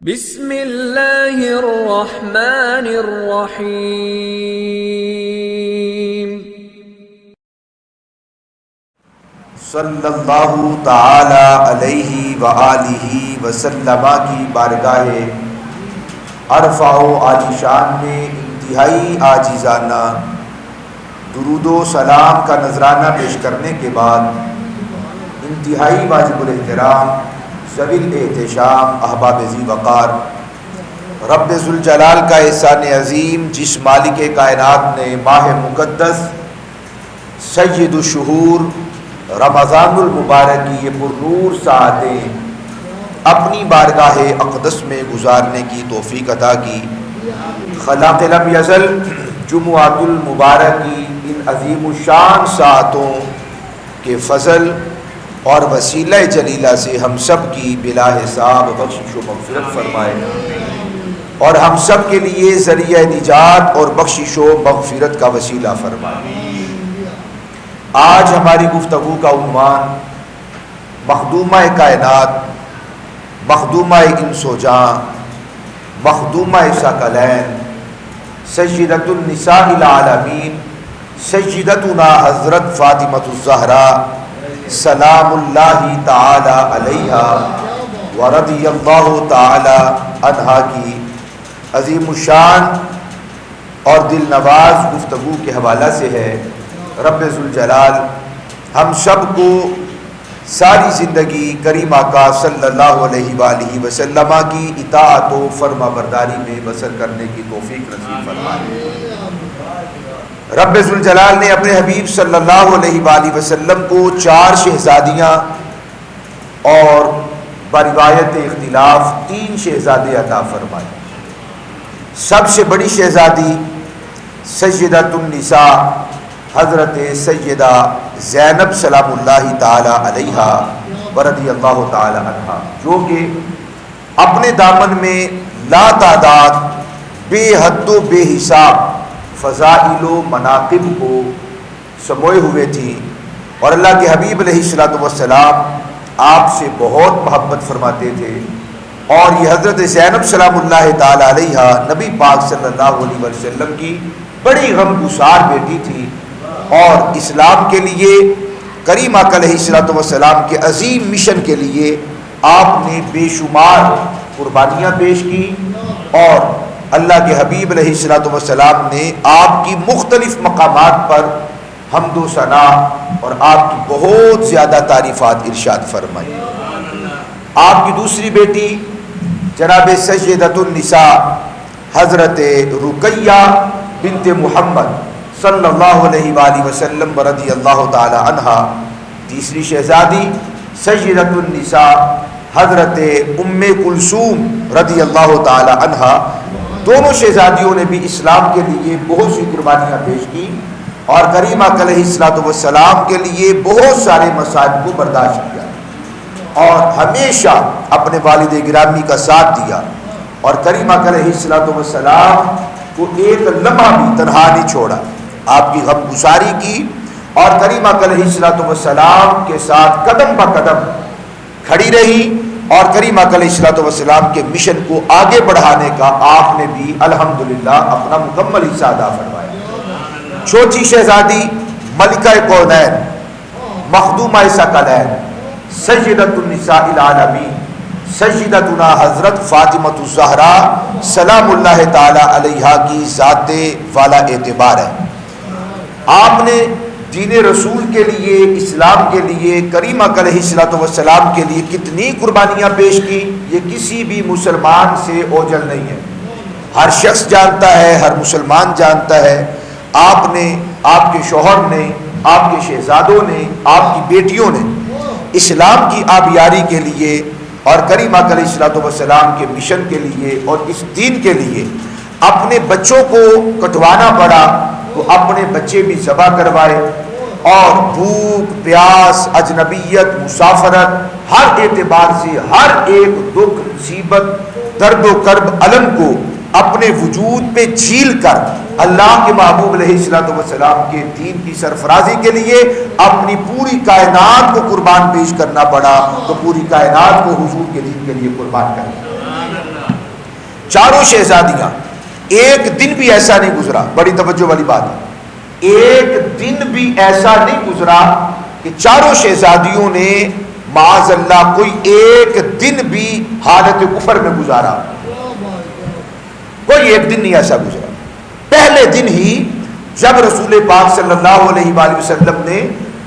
بسم اللہ الرحمن الرحیم۔ صلی اللہ تعالی علیہ وآلہ وسلم کی بارگاہ ارفع و عالی شان میں انتہائی عاجزانہ درود و سلام کا نذرانہ پیش کرنے کے بعد انتہائی واجب الاحترام ذوی الاحتشام احباب ذی وقار رب ذوالجلال کا احسان عظیم جس مالک کائنات نے ماہ مقدس سید الشہور رمضان المبارک کی یہ پرنور ساعتیں اپنی بارگاہ اقدس میں گزارنے کی توفیق عطا کی، خلاق لم یزل جمعۃ المبارک کی ان عظیم الشان ساعتوں کے فضل اور وسیلہ جلیلہ سے ہم سب کی بلا حساب بخشش و مغفرت فرمائے اور ہم سب کے لیے ذریعہ نجات اور بخشش و مغفرت کا وسیلہ فرمائے۔ آج ہماری گفتگو کا عنوان مخدومہ کائنات، مخدومہ انس و جاں، مخدومہ ثقلین، سیدۃ النساء العالمین، سیدتنا حضرت فاطمۃ الزہرا سلام اللہ تعالی علیہا ورضی اللہ تعالی عنہا کی عظیم الشان اور دل نواز گفتگو کے حوالہ سے ہے۔ رب ذوالجلال ہم سب کو ساری زندگی کریم آقا صلی اللہ علیہ وآلہ وسلم کی اطاعت و فرما برداری میں بسر کرنے کی توفیق نصیب فرمائے۔ رب ذوالجلال نے اپنے حبیب صلی اللہ علیہ وآلہ وسلم کو 4 شہزادیاں اور بروایت اختلاف 3 شہزادے عطا فرمائے۔ سب سے بڑی شہزادی سیدۃ النساء حضرت سیدہ زینب سلام اللہ تعالی علیہا ورضی اللہ تعالی عنہا، جو کہ اپنے دامن میں لا تعداد بے حد و بے حساب فضائل و مناقب کو سموئے ہوئے تھی، اور اللہ کے حبیب علیہ الصلوۃ والسلام آپ سے بہت محبت فرماتے تھے، اور یہ حضرت زینب سلام اللہ تعالی علیہا نبی پاک صلی اللہ علیہ وسلم کی بڑی غمگسار بیٹی تھی، اور اسلام کے لیے کریم آقا علیہ الصلوۃ والسلام کے عظیم مشن کے لیے آپ نے بے شمار قربانیاں پیش کی، اور اللہ کے حبیب علیہ الصلوۃ والسلام نے آپ کی مختلف مقامات پر حمد و ثنا اور آپ کی بہت زیادہ تعریفات ارشاد فرمائی۔ آپ کی دوسری بیٹی جناب سیدۃ النساء حضرت رقیہ بنت محمد صلی اللہ علیہ وآلہ وسلم رضی اللہ تعالی عنہا، تیسری شہزادی سیدۃ النساء حضرت ام کلثوم رضی اللہ تعالی عنہا، دونوں شہزادیوں نے بھی اسلام کے لیے بہت سی قربانیاں پیش کی، اور کریم آقا علیہ الصلوۃ والسلام کے لیے بہت سارے مصائب کو برداشت کیا، اور ہمیشہ اپنے والد گرامی کا ساتھ دیا، اور کریم آقا علیہ الصلوۃ والسلام کو ایک لمحہ بھی تنہا نہیں چھوڑا، آپ کی غمگساری کی، اور کریم آقا علیہ الصلوۃ والسلام کے ساتھ قدم بہ قدم کھڑی رہی، اور کریم آقا علیہ الصلوۃ والسلام کے مشن کو آگے بڑھانے کا آپ نے بھی الحمدللہ اپنا مکمل حصہ ادا فرمایا۔ چوتھی شہزادی ملکہ کونین، مخدومہ ثقلین، سیدۃ النساء العالمین، سیدتنا حضرت فاطمۃ الزہرا سلام اللہ تعالی علیہا کی ذات والا اعتبار ہے۔ آپ نے دین رسول کے لیے، اسلام کے لیے، کریم آقا علیہ الصلوۃ والسلام کے لیے کتنی قربانیاں پیش کی، یہ کسی بھی مسلمان سے اوجھل نہیں ہے، ہر شخص جانتا ہے، ہر مسلمان جانتا ہے۔ آپ نے، آپ کے شوہر نے، آپ کے شہزادوں نے، آپ کی بیٹیوں نے اسلام کی آبیاری کے لیے اور کریم آقا علیہ الصلوۃ والسلام کے مشن کے لیے اور اس دین کے لیے اپنے بچوں کو کٹوانا پڑا تو اپنے بچے بھی ذبح کروائے، اور بھوک، پیاس، اجنبیت، مسافرت، ہر اعتبار سے ہر ایک دکھ، مصیبت، درد و کرب، الم کو اپنے وجود پہ جھیل کر اللہ کے محبوب علیہ الصلوۃ والسلام کے دین کی سرفرازی کے لیے اپنی پوری کائنات کو قربان پیش کرنا پڑا، تو پوری کائنات کو حضور کے دین کے لیے قربان کرنا۔ چاروں شہزادیاں، ایک دن بھی ایسا نہیں گزرا، بڑی توجہ والی بات ہے، ایک دن بھی ایسا نہیں گزرا کہ چاروں شہزادیوں نے معاذ اللہ کوئی ایک دن بھی حالت کفر میں گزارا، کوئی ایک دن نہیں ایسا گزرا۔ پہلے دن ہی جب رسول پاک صلی اللہ علیہ وآلہ وسلم نے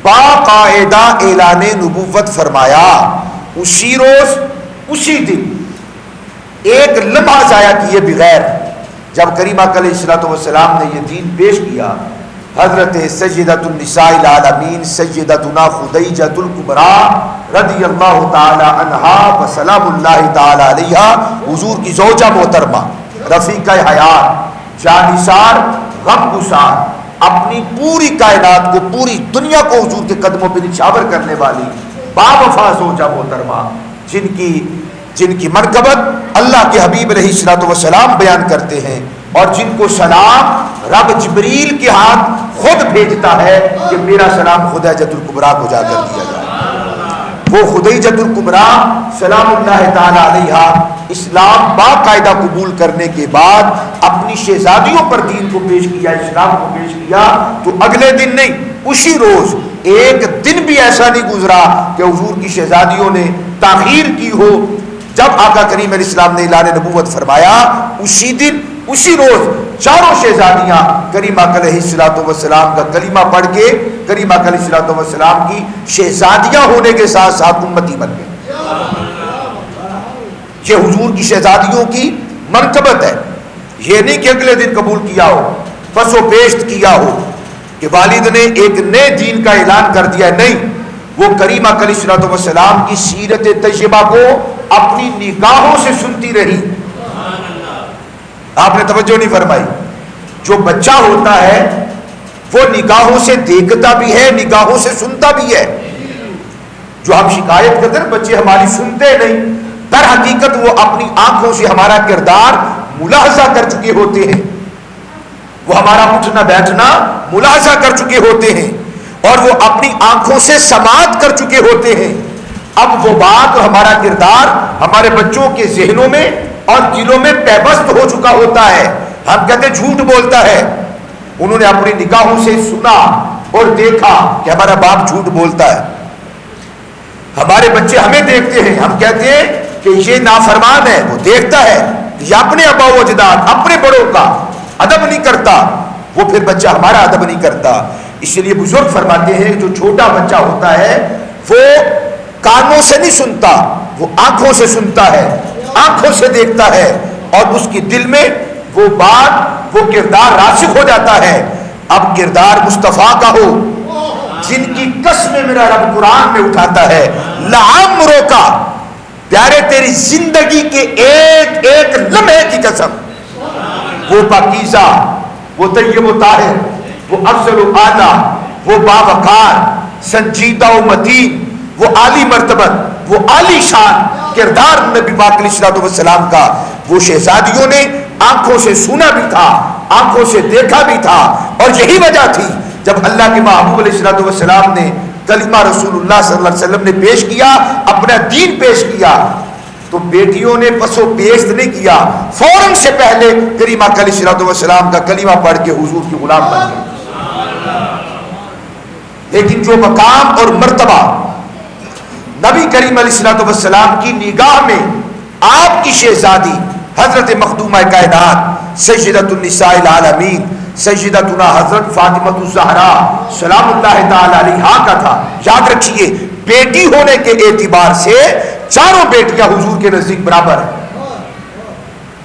باقاعدہ اعلان نبوت فرمایا، اسی روز اسی دن ایک لمحہ ضائع کیے بغیر جب کریم آقا علیہ الصلوۃ والسلام نے یہ دین پیش کیا، حضرت سیدۃ النساء العالمین سیدتنا خدیجہ الکبریٰ رضی اللہ تعالی عنہا و سلام اللہ تعالی علیہا، حضور کی زوجہ محترمہ، رفیقہ حیات، جانثار، غم گسار، اپنی پوری کائنات کو، پوری دنیا کو حضور کے قدموں پہ نچھاور کرنے والی باوفا زوجہ محترمہ، جن کی منقبت اللہ کے حبیب علیہ الصلوۃ والسلام بیان کرتے ہیں، اور جن کو سلام رب جبریل کے ہاتھ خود بھیجتا ہے کہ میرا سلام خدیجہ الکبریٰ کو جا کر دیا جائے۔ وہ خدیجہ الکبریٰ سلام اللہ تعالی علیہا اسلام باقاعدہ قبول کرنے کے بعد اپنی شہزادیوں پر دین کو پیش کیا، اسلام کو پیش کیا، تو اگلے دن نہیں، اسی روز ایک دن بھی ایسا نہیں گزرا کہ حضور کی شہزادیوں نے تاخیر کی ہو۔ جب آقا کریم علیہ السلام نے اعلان نبوت فرمایا، اسی دن اسی روز چاروں شہزادیاں کریم آقا علیہ الصلوۃ والسلام کا کلمہ پڑھ کے کریم آقا علیہ الصلوۃ والسلام کی شہزادیاں ہونے کے ساتھ ساتھ امتی بن گئے۔ یہ حضور کی شہزادیوں کی منقبت ہے، یہ نہیں کہ اگلے دن قبول کیا ہو، پس و پیشت کیا ہو کہ والد نے ایک نئے دین کا اعلان کر دیا، نہیں، وہ کریم آقا علیہ الصلوۃ والسلام کی سیرت طیبہ کو اپنی نگاہوں سے سنتی رہی۔ آپ نے توجہ نہیں فرمائی، جو بچہ ہوتا ہے وہ نگاہوں سے دیکھتا بھی ہے، نگاہوں سے سنتا بھی ہے۔ جو ہم شکایت کرتے ہیں بچے ہماری سنتے نہیں، در حقیقت وہ اپنی آنکھوں سے ہمارا کردار ملاحظہ کر چکے ہوتے ہیں، وہ ہمارا اٹھنا بیٹھنا ملاحظہ کر چکے ہوتے ہیں، اور وہ اپنی آنکھوں سے سماعت کر چکے ہوتے ہیں۔ اب وہ بات اور ہمارا کردار ہمارے بچوں کے ذہنوں میں اور دلوں میں پیوست ہو چکا ہوتا ہے۔ ہم کہتے ہیں جھوٹ بولتا ہے، انہوں نے اپنی نگاہوں سے سنا اور دیکھا کہ ہمارا باپ جھوٹ بولتا ہے۔ ہمارے بچے ہمیں دیکھتے ہیں، ہم کہتے ہیں کہ یہ نافرمان ہے، وہ دیکھتا ہے یہ اپنے آبا و اجداد، اپنے بڑوں کا ادب نہیں کرتا، وہ پھر بچہ ہمارا ادب نہیں کرتا۔ اس لیے بزرگ فرماتے ہیں جو چھوٹا بچہ ہوتا ہے وہ کانوں سے نہیں سنتا، وہ آنکھوں سے سنتا ہے، آنکھوں سے دیکھتا ہے، اور اس کے دل میں وہ بات، وہ کردار راسخ ہو جاتا ہے۔ اب کردار مصطفیٰ کا ہو، جن کی قسمیں میرا رب قرآن میں اٹھاتا ہے، لعمرو کا، پیارے تیری زندگی کے ایک ایک لمحے کی قسم، وہ پاکیزہ، وہ طیب و طاہر، وہ افضل و اعلیٰ، وہ باوقار، سنجیدہ و متین، وہ عالی مرتبت، وہ عالی شان کردار نبی پاک علیہ الصلوۃ والسلام کا، وہ شہزادیوں نے آنکھوں سے سنا بھی تھا، آنکھوں سے دیکھا بھی تھا۔ اور یہی وجہ تھی جب اللہ کے محبوب علیہ الصلوۃ والسلام نے کلمہ رسول اللہ صلی اللہ علیہ وسلم نے پیش کیا، اپنا دین پیش کیا، تو بیٹیوں نے پس و پیشت نہیں کیا، فوراً سے پہلے کریم آقا علیہ الصلوۃ والسلام کا کلمہ پڑھ کے حضور کی غلام بن گئے۔ لیکن جو مقام اور مرتبہ نبی کریم علیہ الصلوۃ والسلام کی نگاہ میں آپ کی شہزادی حضرت مخدومہ کائنات سیدۃ النساء العالمین سیدتنا حضرت فاطمہ الزہرا سلام اللہ تعالی علیہا کا تھا۔ یاد رکھیے، بیٹی ہونے کے اعتبار سے چاروں بیٹیاں حضور کے نزدیک برابر ہیں،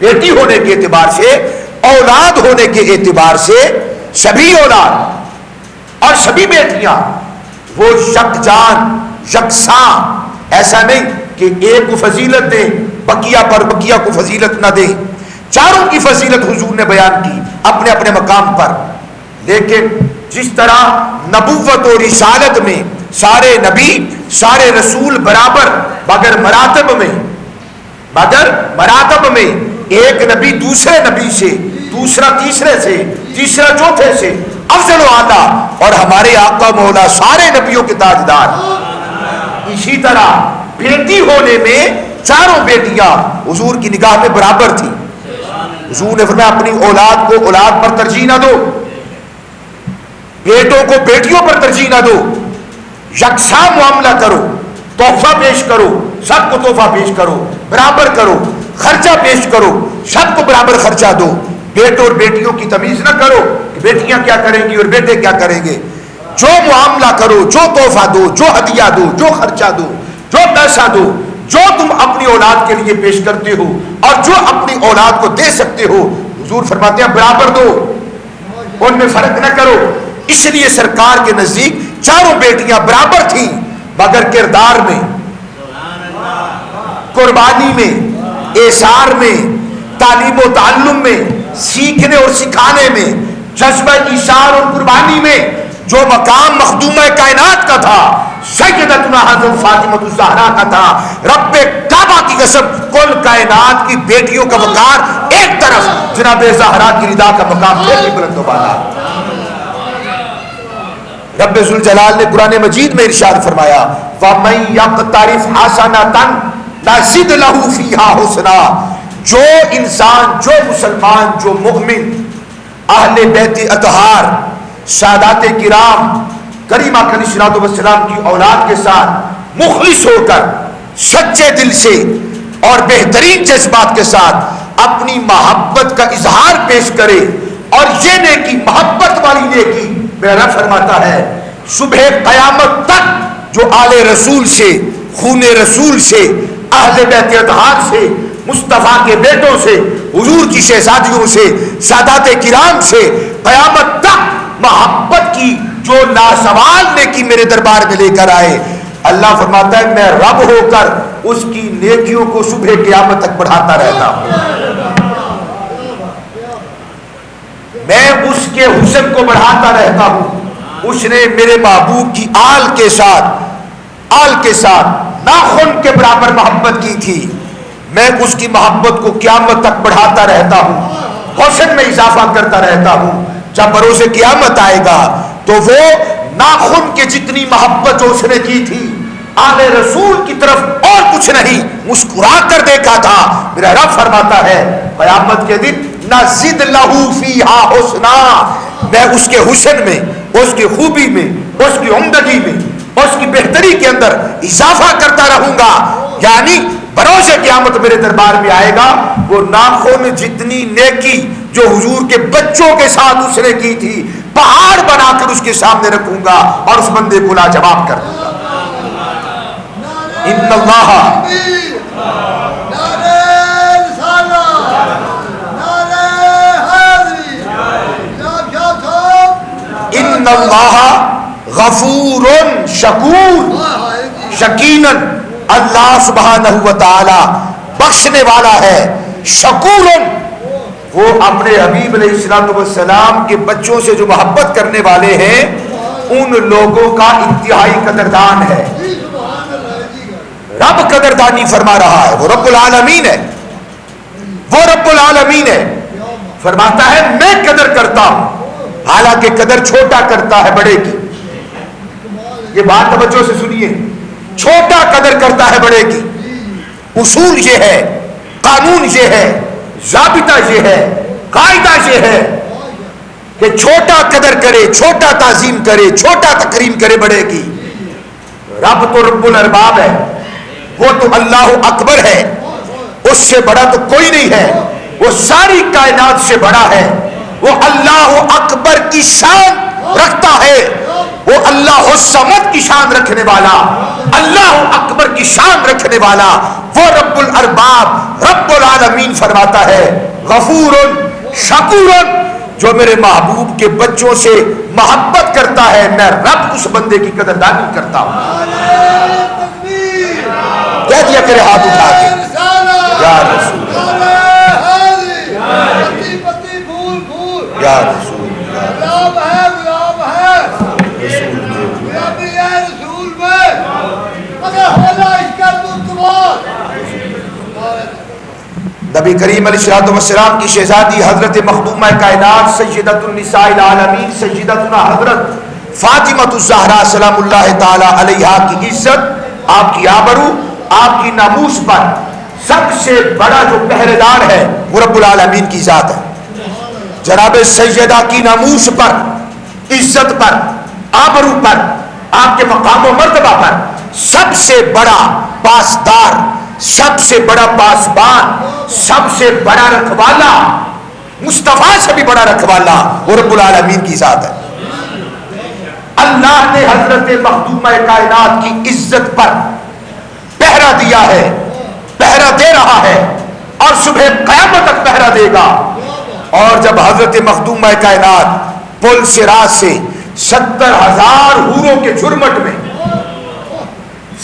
بیٹی ہونے کے اعتبار سے، اولاد ہونے کے اعتبار سے سبھی اولاد اور سبھی بیٹیاں وہ یکجان یکساں، ایسا نہیں کہ ایک کو فضیلت دیں بقیہ پر بقیہ کو فضیلت نہ دیں، چاروں کی فضیلت حضور نے بیان کی اپنے اپنے مقام پر۔ لیکن جس طرح نبوت و رسالت میں سارے نبی سارے رسول برابر، مگر مراتب میں ایک نبی دوسرے نبی سے، دوسرا تیسرے سے، تیسرا چوتھے سے افضل و اعلیٰ، اور ہمارے آقا مولا سارے نبیوں کے تاجدار۔ اسی طرح بیٹی ہونے میں چاروں بیٹیاں حضور کی نگاہ میں برابر تھیں، حضور نے فرمایا اپنی اولاد کو اولاد پر ترجیح نہ دو، بیٹوں کو بیٹیوں پر ترجیح نہ دو، یکساں معاملہ کرو، تحفہ پیش کرو، سب کو تحفہ پیش کرو، برابر کرو، خرچہ پیش کرو، سب کو برابر خرچہ دو، بیٹوں اور بیٹیوں کی تمیز نہ کرو کہ بیٹیاں کیا کریں گی اور بیٹے کیا کریں گے، جو معاملہ کرو، جو تحفہ دو، جو ہدیہ دو، جو خرچہ دو، جو پیسہ دو، جو تم اپنی اولاد کے لیے پیش کرتے ہو اور جو اپنی اولاد کو دے سکتے ہو، حضور فرماتے ہیں برابر دو، ان میں فرق نہ کرو۔ اس لیے سرکار کے نزدیک چاروں بیٹیاں برابر تھیں، مگر کردار میں، قربانی میں، ایثار میں، تعلیم و تعلم میں، سیکھنے اور سکھانے میں، جذبہ ایثار اور قربانی میں جو مقام مخدومہ کائنات کا تھا، سیدتنا حضرت فاطمہ الزہرا کا تھا، رب کعبہ کی قسم کل کائنات کی بیٹیوں کا وقار ایک طرف، جناب زہرا کی رضا کا مقام پھر بھی بلند و بالا۔ رب ذوالجلال نے قرآن مجید میں ارشاد فرمایا وَمَن يَقْتَرِفْ حَسَنَةً نَزِدْ لَهُ فِيهَا حُسْنًا، جو انسان، جو مسلمان، جو مومن اہل بیت اطہار سادات کرام کریمہ علیہ الصلوۃ والسلام کی اولاد کے ساتھ مخلص ہو کر سچے دل سے اور بہترین جذبات کے ساتھ اپنی محبت کا اظہار پیش کرے، اور یہ نیکی محبت والی نیکی میرا رب فرماتا ہے صبح قیامت تک جو آل رسول سے، خون رسول سے، اہل بیت اطہار سے، مصطفیٰ کے بیٹوں سے، حضور کی شہزادیوں سے، سادات کرام سے قیامت تک محبت کی جو لاسوال نیکی میرے دربار میں لے کر آئے، اللہ فرماتا ہے میں رب ہو کر اس کی نیکیوں کو صبح قیامت تک بڑھاتا رہتا ہوں، میں اس کے حسن کو بڑھاتا رہتا ہوں۔ اس نے میرے محبوب کی آل کے ساتھ ناخن کے برابر محبت کی تھی، میں اس کی محبت کو قیامت تک بڑھاتا رہتا ہوں، حسن میں اضافہ کرتا رہتا ہوں۔ جب بروز قیامت آئے گا تو وہ ناخن کے جتنی محبت جو اس نے کی تھی آل رسول کی طرف اور کچھ نہیں، مسکرا کر دیکھا تھا، میرا رب فرماتا ہے قیامت کے دن نزد لہو فیہا حسنا، میں اس کے حسن میں، اس کی خوبی میں، اس کی عمدگی میں، اس کی بہتری کے اندر اضافہ کرتا رہوں گا، یعنی بروز قیامت میرے دربار میں آئے گا وہ ناخن جتنی نیکی جو حضور کے بچوں کے ساتھ اس نے کی تھی پہاڑ بنا کر اس کے سامنے رکھوں گا اور اس بندے کو لاجواب کر دوں گا۔ ان اللہ ان اللہ غفور شکور، یقیناً اللہ سبحانہ و تعالی بخشنے والا ہے، شکور، وہ اپنے حبیب علیہ الصلوۃ والسلام کے بچوں سے جو محبت کرنے والے ہیں ان لوگوں کا انتہائی قدردان ہے۔ رب قدردانی فرما رہا ہے، وہ رب العالمین ہے، وہ رب العالمین ہے، فرماتا ہے میں قدر کرتا ہوں، حالانکہ قدر چھوٹا کرتا ہے بڑے کی، یہ بات توجہ سے سنیے، چھوٹا قدر کرتا ہے بڑے کی، اصول یہ ہے، قانون یہ ہے، ضابطہ یہ ہے، قاعدہ یہ ہے کہ چھوٹا قدر کرے، چھوٹا تعظیم کرے، چھوٹا تکریم کرے بڑے کی۔ رب تو رب الارباب ہے، وہ تو اللہ اکبر ہے، اس سے بڑا تو کوئی نہیں ہے، وہ ساری کائنات سے بڑا ہے، وہ اللہ اکبر کی شان رکھتا ہے، وہ اللہ الصمد کی شان رکھنے والا، اللہ اکبر کی شان رکھنے والا، وہ رب الارباب رب العالمین فرماتا ہے غفور شکور، جو میرے محبوب کے بچوں سے محبت کرتا ہے میں رب اس بندے کی قدردانی کرتا ہوں۔ کہہ دیا کرے ہاتھ اٹھا کے یا رسول یا رسول نبی کریم علیہ الصلوۃ والسلام کی شہزادی حضرت مخدومہ کائنات سیدۃ النساء العالمین سیدتنا حضرت فاطمہ الزہرا سلام اللہ تعالی علیہا کی عزت، آپ کی آبرو، آپ کی ناموس پر سب سے بڑا جو پہرے دار ہے وہ رب العالمین کی ذات ہے۔ جناب سیدہ کی ناموس پر، عزت پر، آبرو پر، آپ کے مقام و مرتبہ پر سب سے بڑا پاسدار، سب سے بڑا پاسبان، سب سے بڑا رکھوالا، مصطفیٰ سے بھی بڑا رکھوالا وہ رب العالمین کی ذات ہے۔ اللہ نے حضرت مخدومہ کائنات کی عزت پر پہرا دیا ہے، پہرا دے رہا ہے اور صبح قیامت تک پہرا دے گا۔ اور جب حضرت مخدومہ کائنات پل صراط سے 70,000 حوروں کے جھرمٹ میں،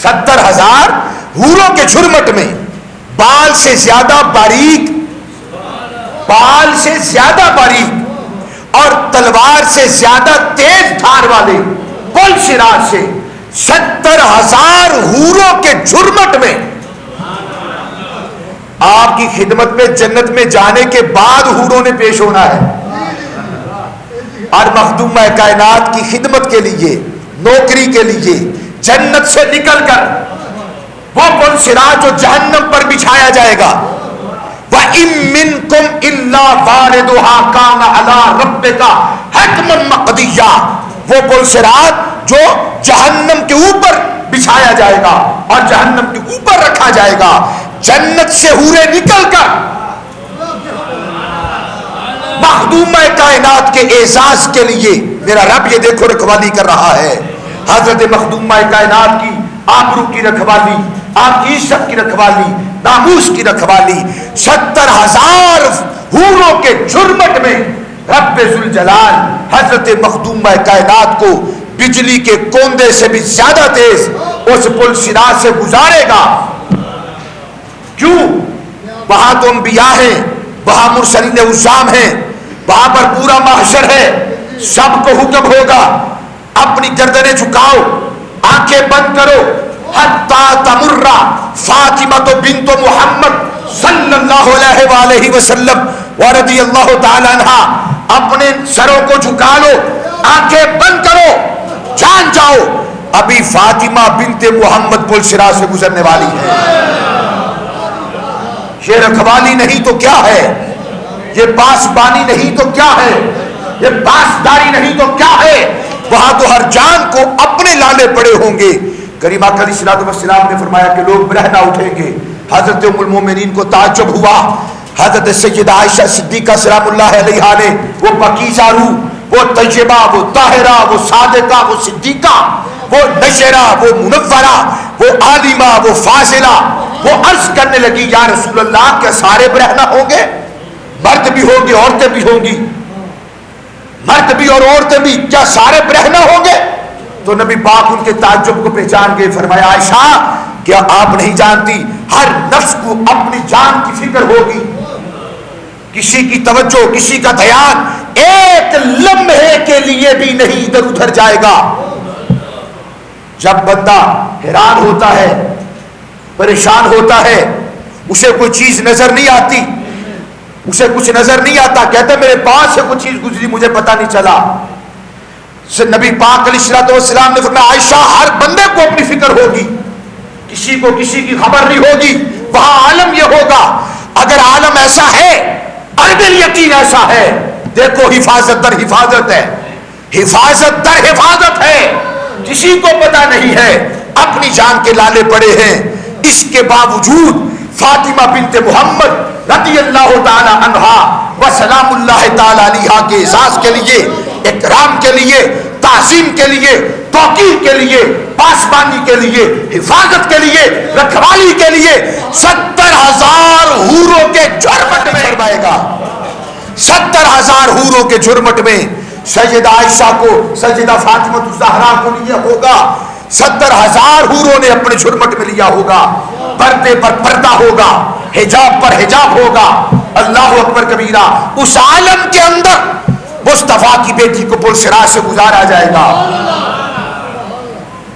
70,000 حوروں کے جھرمٹ میں بال سے زیادہ باریک، بال سے زیادہ باریک اور تلوار سے زیادہ تیز دھار والے پل صراط سے 70,000 حوروں کے جھرمٹ میں آپ کی خدمت میں جنت میں جانے کے بعد حوروں نے پیش ہونا ہے، اور مخدومہ کائنات کی خدمت کے لیے، نوکری کے لیے جنت سے نکل کر وہ پل صراط جو جہنم پر بچھایا جائے گا، وَإِن مِّنكُمْ إِلَّا وَارِدُهَا كَانَ عَلَىٰ رَبِّكَ حَتْمًا مَّقْضِيًّا، وہ پل صراط جو جہنم کے اوپر بچھایا جائے گا اور جہنم کے اوپر رکھا جائے گا، جنت سے حوریں نکل کر مخدومہ کائنات کے اعزاز کے لیے میرا رب یہ دیکھو رکھوالی کر رہا ہے۔ حضرت مخدومہ کائنات کی آبرو کی رکھوالی، آپ کی عزت کی رکھوالی، ناموس کی رکھوالی 70,000 حوروں کے جھرمٹ میں رب ذوالجلال حضرت مخدومہ کائنات کو بجلی کے کوندے سے بھی زیادہ تیز اس پل صراط سے گزارے گا۔ کیوں؟ وہاں تو انبیاء ہیں، وہاں مرسلین عظام ہیں، وہاں پر پورا محشر ہے، سب کو حکم ہوگا اپنی گردنیں جھکاؤ، آنکھیں بند کرو، حتی تمر فاطمہ بنت محمد صلی اللہ علیہ وآلہ وسلم ورضی اللہ تعالی عنہ، اپنے سروں کو جھکا لو، آنکھیں بند کرو، جان جاؤ ابھی فاطمہ بنت محمد پل صراط سے گزرنے والی ہے۔ یہ رکھوالی نہیں تو کیا ہے، یہ پاسبانی نہیں تو کیا ہے، یہ پاسداری نہیں تو کیا ہے۔ وہاں تو ہر جان کو اپنے لالے پڑے ہوں گے۔ کریمہ علیہ الصلوۃ والسلام نے فرمایا کہ لوگ برہنہ اٹھیں گے۔ حضرت ام المومنین کو تعجب ہوا، حضرت سیدہ عائشہ صدیقہ سلام اللہ علیہا نے وہ پاکیزہ روح، وہ طیبہ، وہ طاہرہ، وہ صادقہ، وہ صدیقہ، وہ نشرہ، وہ منورہ، وہ عالمہ، وہ فاضلہ، وہ عرض کرنے لگی یا رسول اللہ کیا سارے برہنہ ہوں گے؟ مرد بھی ہوں گے، عورتیں بھی ہوں گی، مرد بھی اور عورتیں بھی، کیا سارے برہنہ ہوں گے؟ تو نبی پاک ان کے تعجب کو پہچان گئے، فرمایا عائشہ کیا آپ نہیں جانتی ہر نفس کو اپنی جان کی فکر ہوگی، کسی کی توجہ، کسی کا دھیان ایک لمحے کے لیے بھی نہیں ادھر ادھر جائے گا۔ جب بندہ حیران ہوتا ہے، پریشان ہوتا ہے، اسے کوئی چیز نظر نہیں آتی، اسے کچھ نظر نہیں آتا، کہتا ہے میرے پاس سے کوئی چیز گزری مجھے پتہ نہیں چلا۔ نبی پاک علیہ الصلوۃ والسلام نے فرمایا عائشہ ہر بندے کو اپنی فکر ہوگی، کسی کو کسی کی خبر نہیں ہوگی۔ وہاں عالم یہ ہوگا، اگر عالم ایسا ہے، یقین ایسا ہے، دیکھو حفاظت در حفاظت ہے، حفاظت در حفاظت ہے، کسی کو پتہ نہیں ہے، اپنی جان کے لالے پڑے ہیں۔ اس کے باوجود فاطمہ بنت محمد رضی اللہ تعالی عنہا و سلام اللہ تعالی علیہا کے اعزاز کے لیے، اکرام کے لیے، تعظیم کے لیے، توقیر کے لیے، پاسبانی کے لیے، حفاظت کے لیے، رکھوالی کے لیے 70,000 حوروں کے جھرمٹ میں فرمائے گا۔ 70,000 حوروں کے جھرمٹ میں سیدہ عائشہ کو، سیدہ فاطمہ الزہرا کو لیا ہوگا، 70,000 حوروں نے اپنے جھرمٹ میں لیا ہوگا، پردے پر پردہ ہوگا، حجاب پر حجاب ہوگا۔ اللہ اکبر کبیرہ، اس عالم کے اندر مصطفیٰ کی بیٹی کو پل صراط سے گزارا جائے گا۔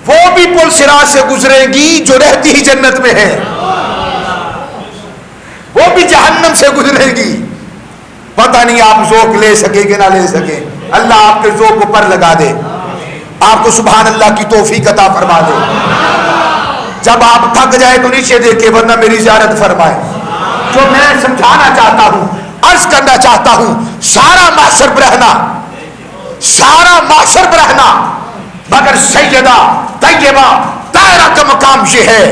وہ بھی پل صراط سے گزرے گی جو رہتی ہی جنت میں ہے، وہ بھی جہنم سے گزرے گی۔ پتہ نہیں آپ ذوق لے سکے کہ نہ لے سکے، اللہ آپ کے ذوق کو پر لگا دے، آپ کو سبحان اللہ کی توفیق عطا فرما دے۔ جب آپ تھک جائے تو نیچے دیکھے ورنہ میری زیارت فرمائے. جو میں سمجھانا چاہتا ہوں، عرض کرنا چاہتا ہوں، سارا معاشر برہنا، سارا معاشر برہنا، مگر سیدہ طیبہ طاہرہ کا مقام یہ ہے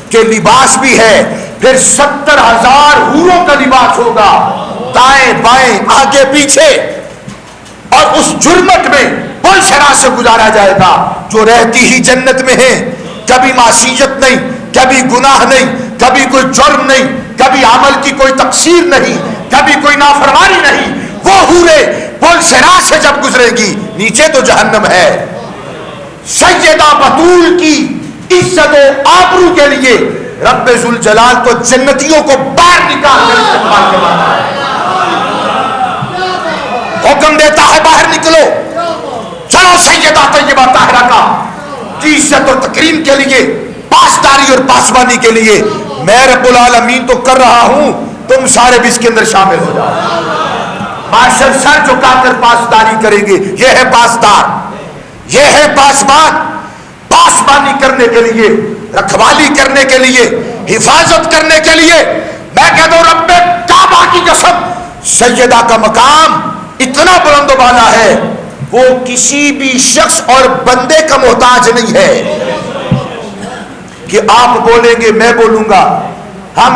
کہ لباس بھی ہے، پھر 70,000 حوروں کا لباس ہوگا، دائیں بائیں آگے پیچھے، اور اس جرمت میں پل شرا سے گزارا جائے گا. جو رہتی ہی جنت میں ہے، کبھی معصیت نہیں، کبھی گناہ نہیں، کبھی کوئی جرم نہیں، کبھی عمل کی کوئی تقصیر نہیں، کبھی کوئی نافرمانی نہیں، وہ حورے پل شرا سے جب گزرے گی نیچے تو جہنم ہے. سیدہ بطول کی عزت و آبرو کے لیے رب ذوالجلال تو جنتیوں کو باہر نکال کر استقبال کرواتا ہے، حکم دیتا ہے باہر نکلو، چلو سیدہ طیبہ طاہرہ کا کی عزت اور تکریم کے لیے، پاسداری اور پاسبانی کے لیے میں رب العالمین تو کر رہا ہوں، تم سارے بھی اس کے اندر شامل ہو جاؤ. معاشر سر جھکا کر پاسداری کریں گے، یہ ہے پاسدار، یہ ہے پاسبان. پاسبانی کرنے کے لیے، رکھوالی کرنے کے لیے، حفاظت کرنے کے لیے میں کہتا ہوں رب کعبہ کی قسم، سیدہ کا مقام اتنا بلند و بالا ہے، وہ کسی بھی شخص اور بندے کا محتاج نہیں ہے کہ آپ بولیں گے میں بولوں گا، ہم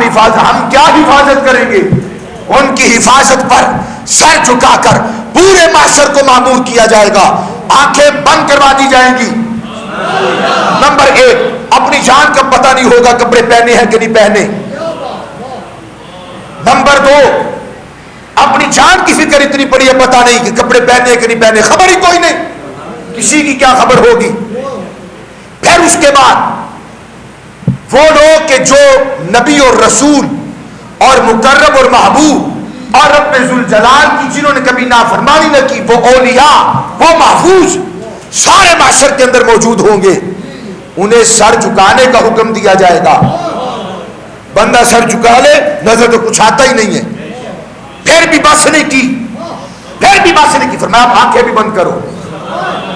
کیا حفاظت کریں گے. ان کی حفاظت پر سر جھکا کر پورے معاشر کو مامور کیا جائے گا، آنکھیں بند کروا دی جائیں گی. نمبر 1، اپنی جان کا پتہ نہیں ہوگا کپڑے پہنے ہیں کہ نہیں پہنے. نمبر 2، اپنی جان کی فکر اتنی پڑی ہے پتہ نہیں کہ کپڑے پہنے ہیں کہ نہیں پہنے، خبر ہی کوئی نہیں، کسی کی کیا خبر ہوگی. پھر اس کے بعد وہ لوگ کہ جو نبی اور رسول اور مقرب اور محبوب اور رب ذوالجلال کی جنہوں نے کبھی نافرمانی نہ کی، وہ اولیاء، وہ محفوظ سارے معاشر کے اندر موجود ہوں گے. انہیں سر جھکانے کا حکم دیا جائے گا. بندہ سر جھکا لے نظر تو کچھ آتا ہی نہیں ہے. پھر بھی بس نہیں کی، پھر بھی بس نہیں کی، فرمایا آپ آنکھیں بھی بند کرو.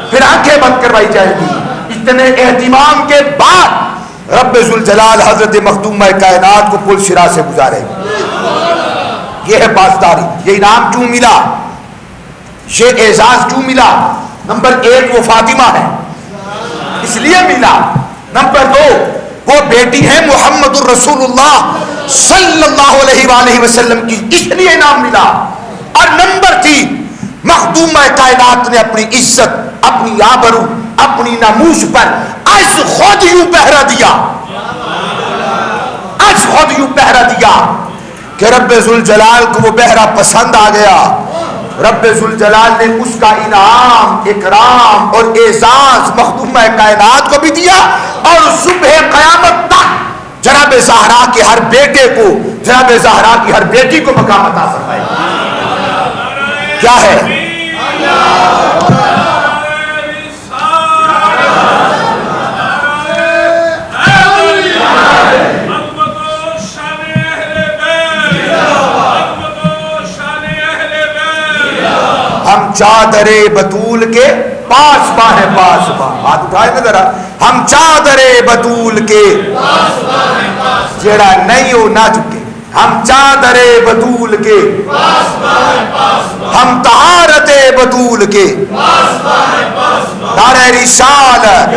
پھر آنکھیں بند کروائی جائے گی. اتنے اہتمام کے بعد رب ذوالجلال حضرت مخدومہ کائنات کو پل صراط سے گزارے گی. یہ ہے پاسداری. یہ انعام کیوں ملا، یہ اعزاز کیوں ملا؟ نمبر 1 وہ فاطمہ ہے اس لیے ملا. نمبر 2 وہ بیٹی ہے محمد الرسول اللہ صلی اللہ علیہ وآلہ وسلم کی، اس لیے انعام ملا. اور نمبر 3 مخدومہ کائنات نے اپنی عزت، اپنی آبرو، اپنی ناموس پر از خود یوں پہرا دیا، از خود یوں پہرا دیا کہ رب ذوالجلال کو وہ پہرا پسند آ گیا. رب ذوالجلال نے اس کا انعام، اکرام اور اعزاز مخدومہ کائنات کو بھی دیا، اور صبح قیامت تک جناب زہرا کے ہر بیٹے کو، جناب زہرا کی ہر بیٹی کو مقام عطا فرمائے. کیا ہے؟ ہم چادر بطول کے پاسباں ہیں، پاسباں. ہاتھ اٹھائے نا ذرا. ہم چادر بطول کے جڑا نہیں ہو نہ چکے، ہم چادر بطول کے، ہم طہارت بطول کے، دار رسالت.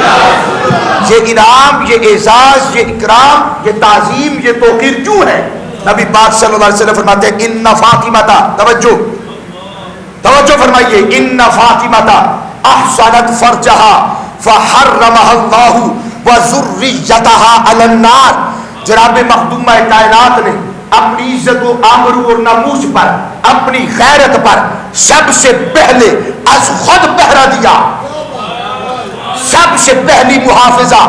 یہ انعام، یہ اعزاز، یہ اکرام، یہ تعظیم، یہ توقیر کیوں ہے؟ نبی پاک صلی اللہ علیہ وسلم فرماتے ہیں ان فاطمہ، توجہ فرمائیے، ان فاطمہ احصنت فرجہا فحرمها اللہ وذریتہا علی النار. جناب مخدومہ کائنات نے اپنی عزت و آبرو اور ناموس پر، اپنی غیرت پر سب سے پہلے از خود پہرا دیا. سب سے پہلی محافظہ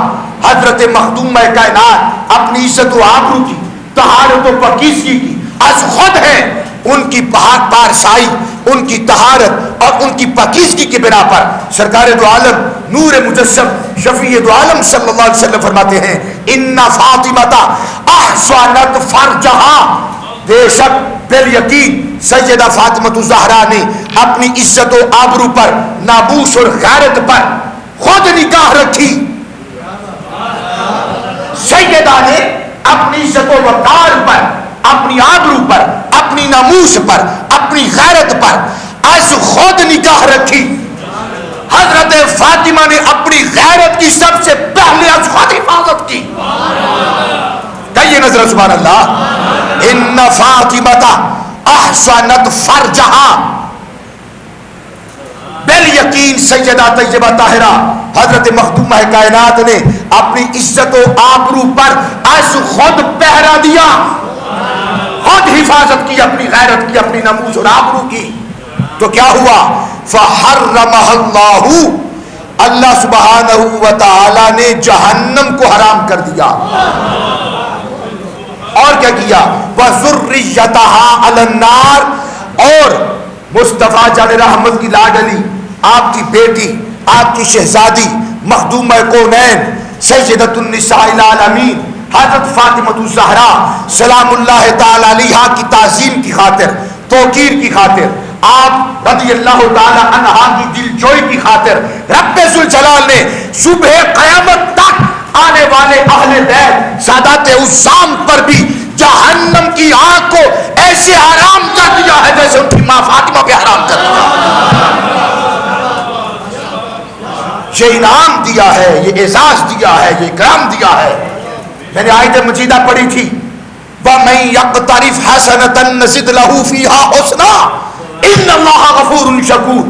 حضرت مخدومہ کائنات اپنی عزت و آبرو کی، طہارت و پاکیزگی کی از خود ہے. ان کی پارسائی، ان کی طہارت اور ان کی پاکیزگی کی بنا پر سرکار دو عالم نور مجسم شفیع دو عالم صلی اللہ علیہ وسلم فرماتے ہیں ان فاطمہ احصنت فرجہا. بے شک بالیقین سیدہ فاطمہ الزہرا نے اپنی عزت و آبرو پر، ناموس اور غیرت پر خود نگاہ رکھی. سیدہ نے اپنی عزت و وقار پر، اپنی آبرو پر، اپنی ناموس پر، اپنی غیرت پر از خود نگاہ رکھی. حضرت فاطمہ نے اپنی غیرت کی سب سے پہلے از خود حفاظت کی. کہیے نظر سبحان اللہ. ان فاطمہ احسنت فرجہا، بالیقین سیدہ طیبہ طاہرہ حضرت مخدومہ کائنات نے اپنی عزت و آبرو پر از خود پہرا دیا، خود حفاظت کی، اپنی غیرت کی، اپنی ناموس اور آبرو کی. تو کیا ہوا؟ فحرمہ اللہ، اللہ سبحانہ و تعالی نے جہنم کو حرام کر دیا. اور کیا کیا؟ وَذُرِّيَّتَهَا عَلَى النَّارِ، اور مصطفیٰ جان رحمت کی لاڈلی، آپ کی بیٹی، آپ کی شہزادی، مخدومہ کونین، سیدۃ النساء العالمین حضرت فاطمہ الزہرا سلام اللہ تعالی علیہا کی تعظیم کی خاطر، توقیر کی خاطر، آپ رضی اللہ تعالی عنہا کی دل جوئی کی خاطر رب ذوالجلال نے صبح قیامت تک آنے والے اہل بیت سادات عصام پر بھی جہنم کی آگ کو ایسے حرام کر دیا ہے جیسے ان کی ماں فاطمہ پہ حرام کر دیا. یہ انعام دیا ہے، یہ اعزاز دیا ہے، یہ اکرام دیا ہے. میں نے آیت مجیدہ پڑھی تھی، وَمَن يَقْتَرِفْ حَسَنَةً نَزِدْ لَهُ فِيهَا حُسْنًا إِنَّ اللَّهَ غَفُورٌ شَكُورٌ.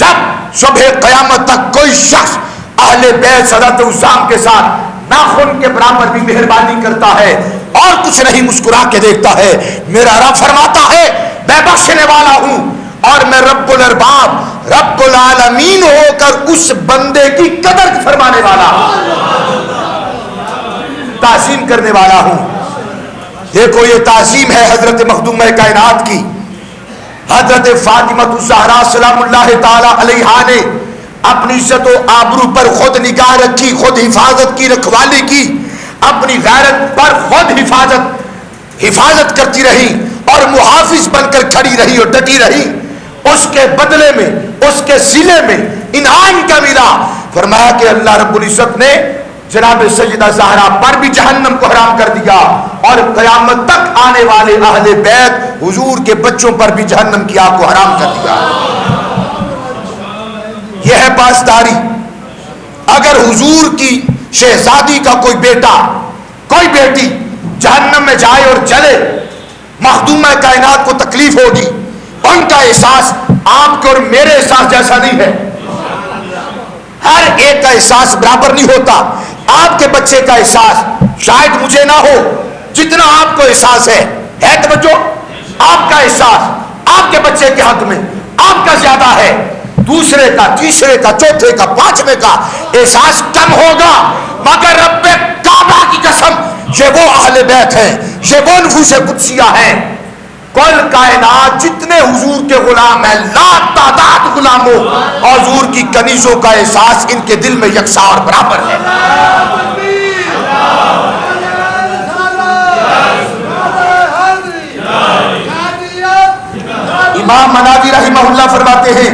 جب صبح قیامت تک کوئی شخص اہل بیت سادات عصام کے ساتھ ناخن کے برابر بھی مہربانی کرتا ہے اور کچھ نہیں مسکرا کے دیکھتا ہے، میرا رب فرماتا ہے میں بخشنے والا ہوں اور میں رب الارباب رب العالمین ہو کر اس بندے کی قدر فرمانے والا ہوں، تعظیم کرنے والا ہوں. دیکھو یہ تعظیم ہے حضرت مخدومہ کائنات کی. حضرت فاطمہ الزہرا سلام اللہ تعالی علیہا نے اپنی عزت و آبرو پر خود نگاہ رکھی، خود حفاظت کی، رکھوالی کی، اپنی غیرت پر خود حفاظت کرتی رہی اور محافظ بن کر کھڑی رہی اور ڈٹی رہی. اس کے بدلے میں، اس کے صلے میں انعام کا ملا. فرمایا کہ اللہ رب العزت نے جناب سیدہ زہرا پر بھی جہنم کو حرام کر دیا اور قیامت تک آنے والے اہل بیت حضور کے بچوں پر بھی جہنم کی آگ کو حرام کر دیا. یہ ہے پاسداری. اگر حضور کی شہزادی کا کوئی بیٹا، کوئی بیٹی جہنم میں جائے اور جلے، مخدومہ کائنات کو تکلیف ہوگی. ان کا احساس آپ کے اور میرے احساس جیسا نہیں ہے. ہر ایک کا احساس برابر نہیں ہوتا. آپ کے بچے کا احساس شاید مجھے نہ ہو جتنا آپ کو احساس ہے توجہ. آپ کا احساس آپ کے بچے کے حق میں آپ کا زیادہ ہے، دوسرے کا، تیسرے کا، چوتھے کا، پانچویں کا احساس کم ہوگا. مگر رب کعبہ کی قسم یہ وہ اہل بیت ہیں، یہ وہ نفوس قدسیہ ہیں. کل کائنات جتنے حضور کے غلام ہیں، لا تعداد غلاموں اور حضور کی کنیزوں کا احساس ان کے دل میں یکساں اور برابر ہے. امام مناوی رحمہ اللہ فرماتے ہیں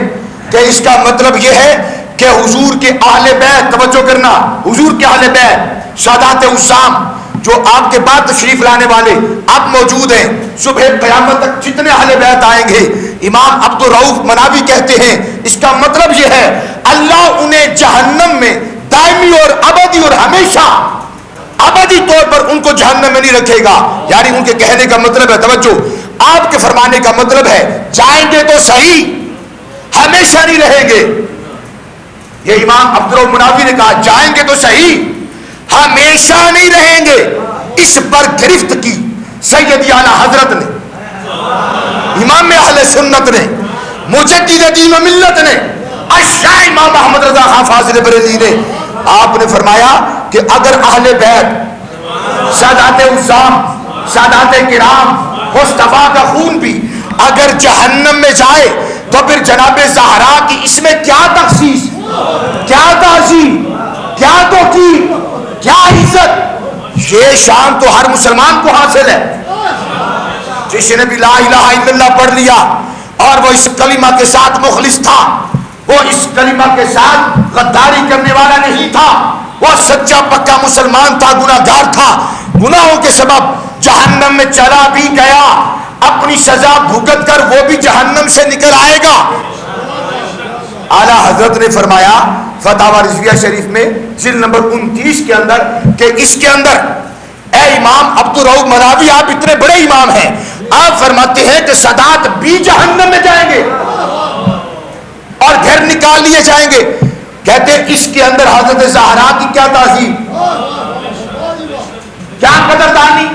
کہ اس کا مطلب یہ ہے کہ حضور کے اہل بیت، توجہ کرنا، حضور کے اہل بیت سادات عصام جو آپ کے بعد تشریف لانے والے اب موجود ہیں، صبح قیامت تک جتنے اہل بیت آئیں گے، امام عبد الرؤف مناوی کہتے ہیں اس کا مطلب یہ ہے اللہ انہیں جہنم میں دائمی اور ابدی اور ہمیشہ ابدی طور پر ان کو جہنم میں نہیں رکھے گا. یعنی ان کے کہنے کا مطلب ہے، توجہ، آپ کے فرمانے کا مطلب ہے جائیں گے تو صحیح، ہمیشہ نہیں رہیں گے. یہ امام عبد الرؤف مناوی نے کہا جائیں گے تو صحیح، ہمیشہ نہیں رہیں گے. اس پر گرفت کی سید اعلی حضرت نے، امام اہل سنت نے، مجدد دین و ملت نے، الشیخ امام محمد رضا خان فاضل بریلوی نے. آپ نے فرمایا کہ اگر اہل بیت سادات عصام، سادات کرام، مصطفیٰ کا خون بھی اگر جہنم میں جائے تو پھر جناب زہرا کی اس میں کیا تخصیص، کیا تعظیم، کیا توقیر، کیا عزت. یہ شان تو ہر مسلمان کو حاصل ہے. جس نے بھی لا الہ الا اللہ پڑھ لیا اور وہ اس کلمہ کے ساتھ مخلص تھا، وہ اس کلمہ کے ساتھ غداری کرنے والا نہیں تھا، وہ سچا پکا مسلمان تھا، گناہگار تھا، گناہوں کے سبب جہنم میں چلا بھی گیا، اپنی سزا بھگت کر وہ بھی جہنم سے نکل آئے گا۔ اعلیٰ حضرت نے فرمایا فتاوی رضویہ شریف میں جلد نمبر 29 کے اندر کہ اس کے اندر اے امام عبدالرؤف مناوی، آپ اتنے بڑے امام ہیں، آپ فرماتے ہیں کہ سادات بھی جہنم میں جائیں گے اور گھر نکال لیے جائیں گے۔ کہتے ہیں اس کے اندر حضرت زہرا کی کیا تعظیم، کیا قدردانی۔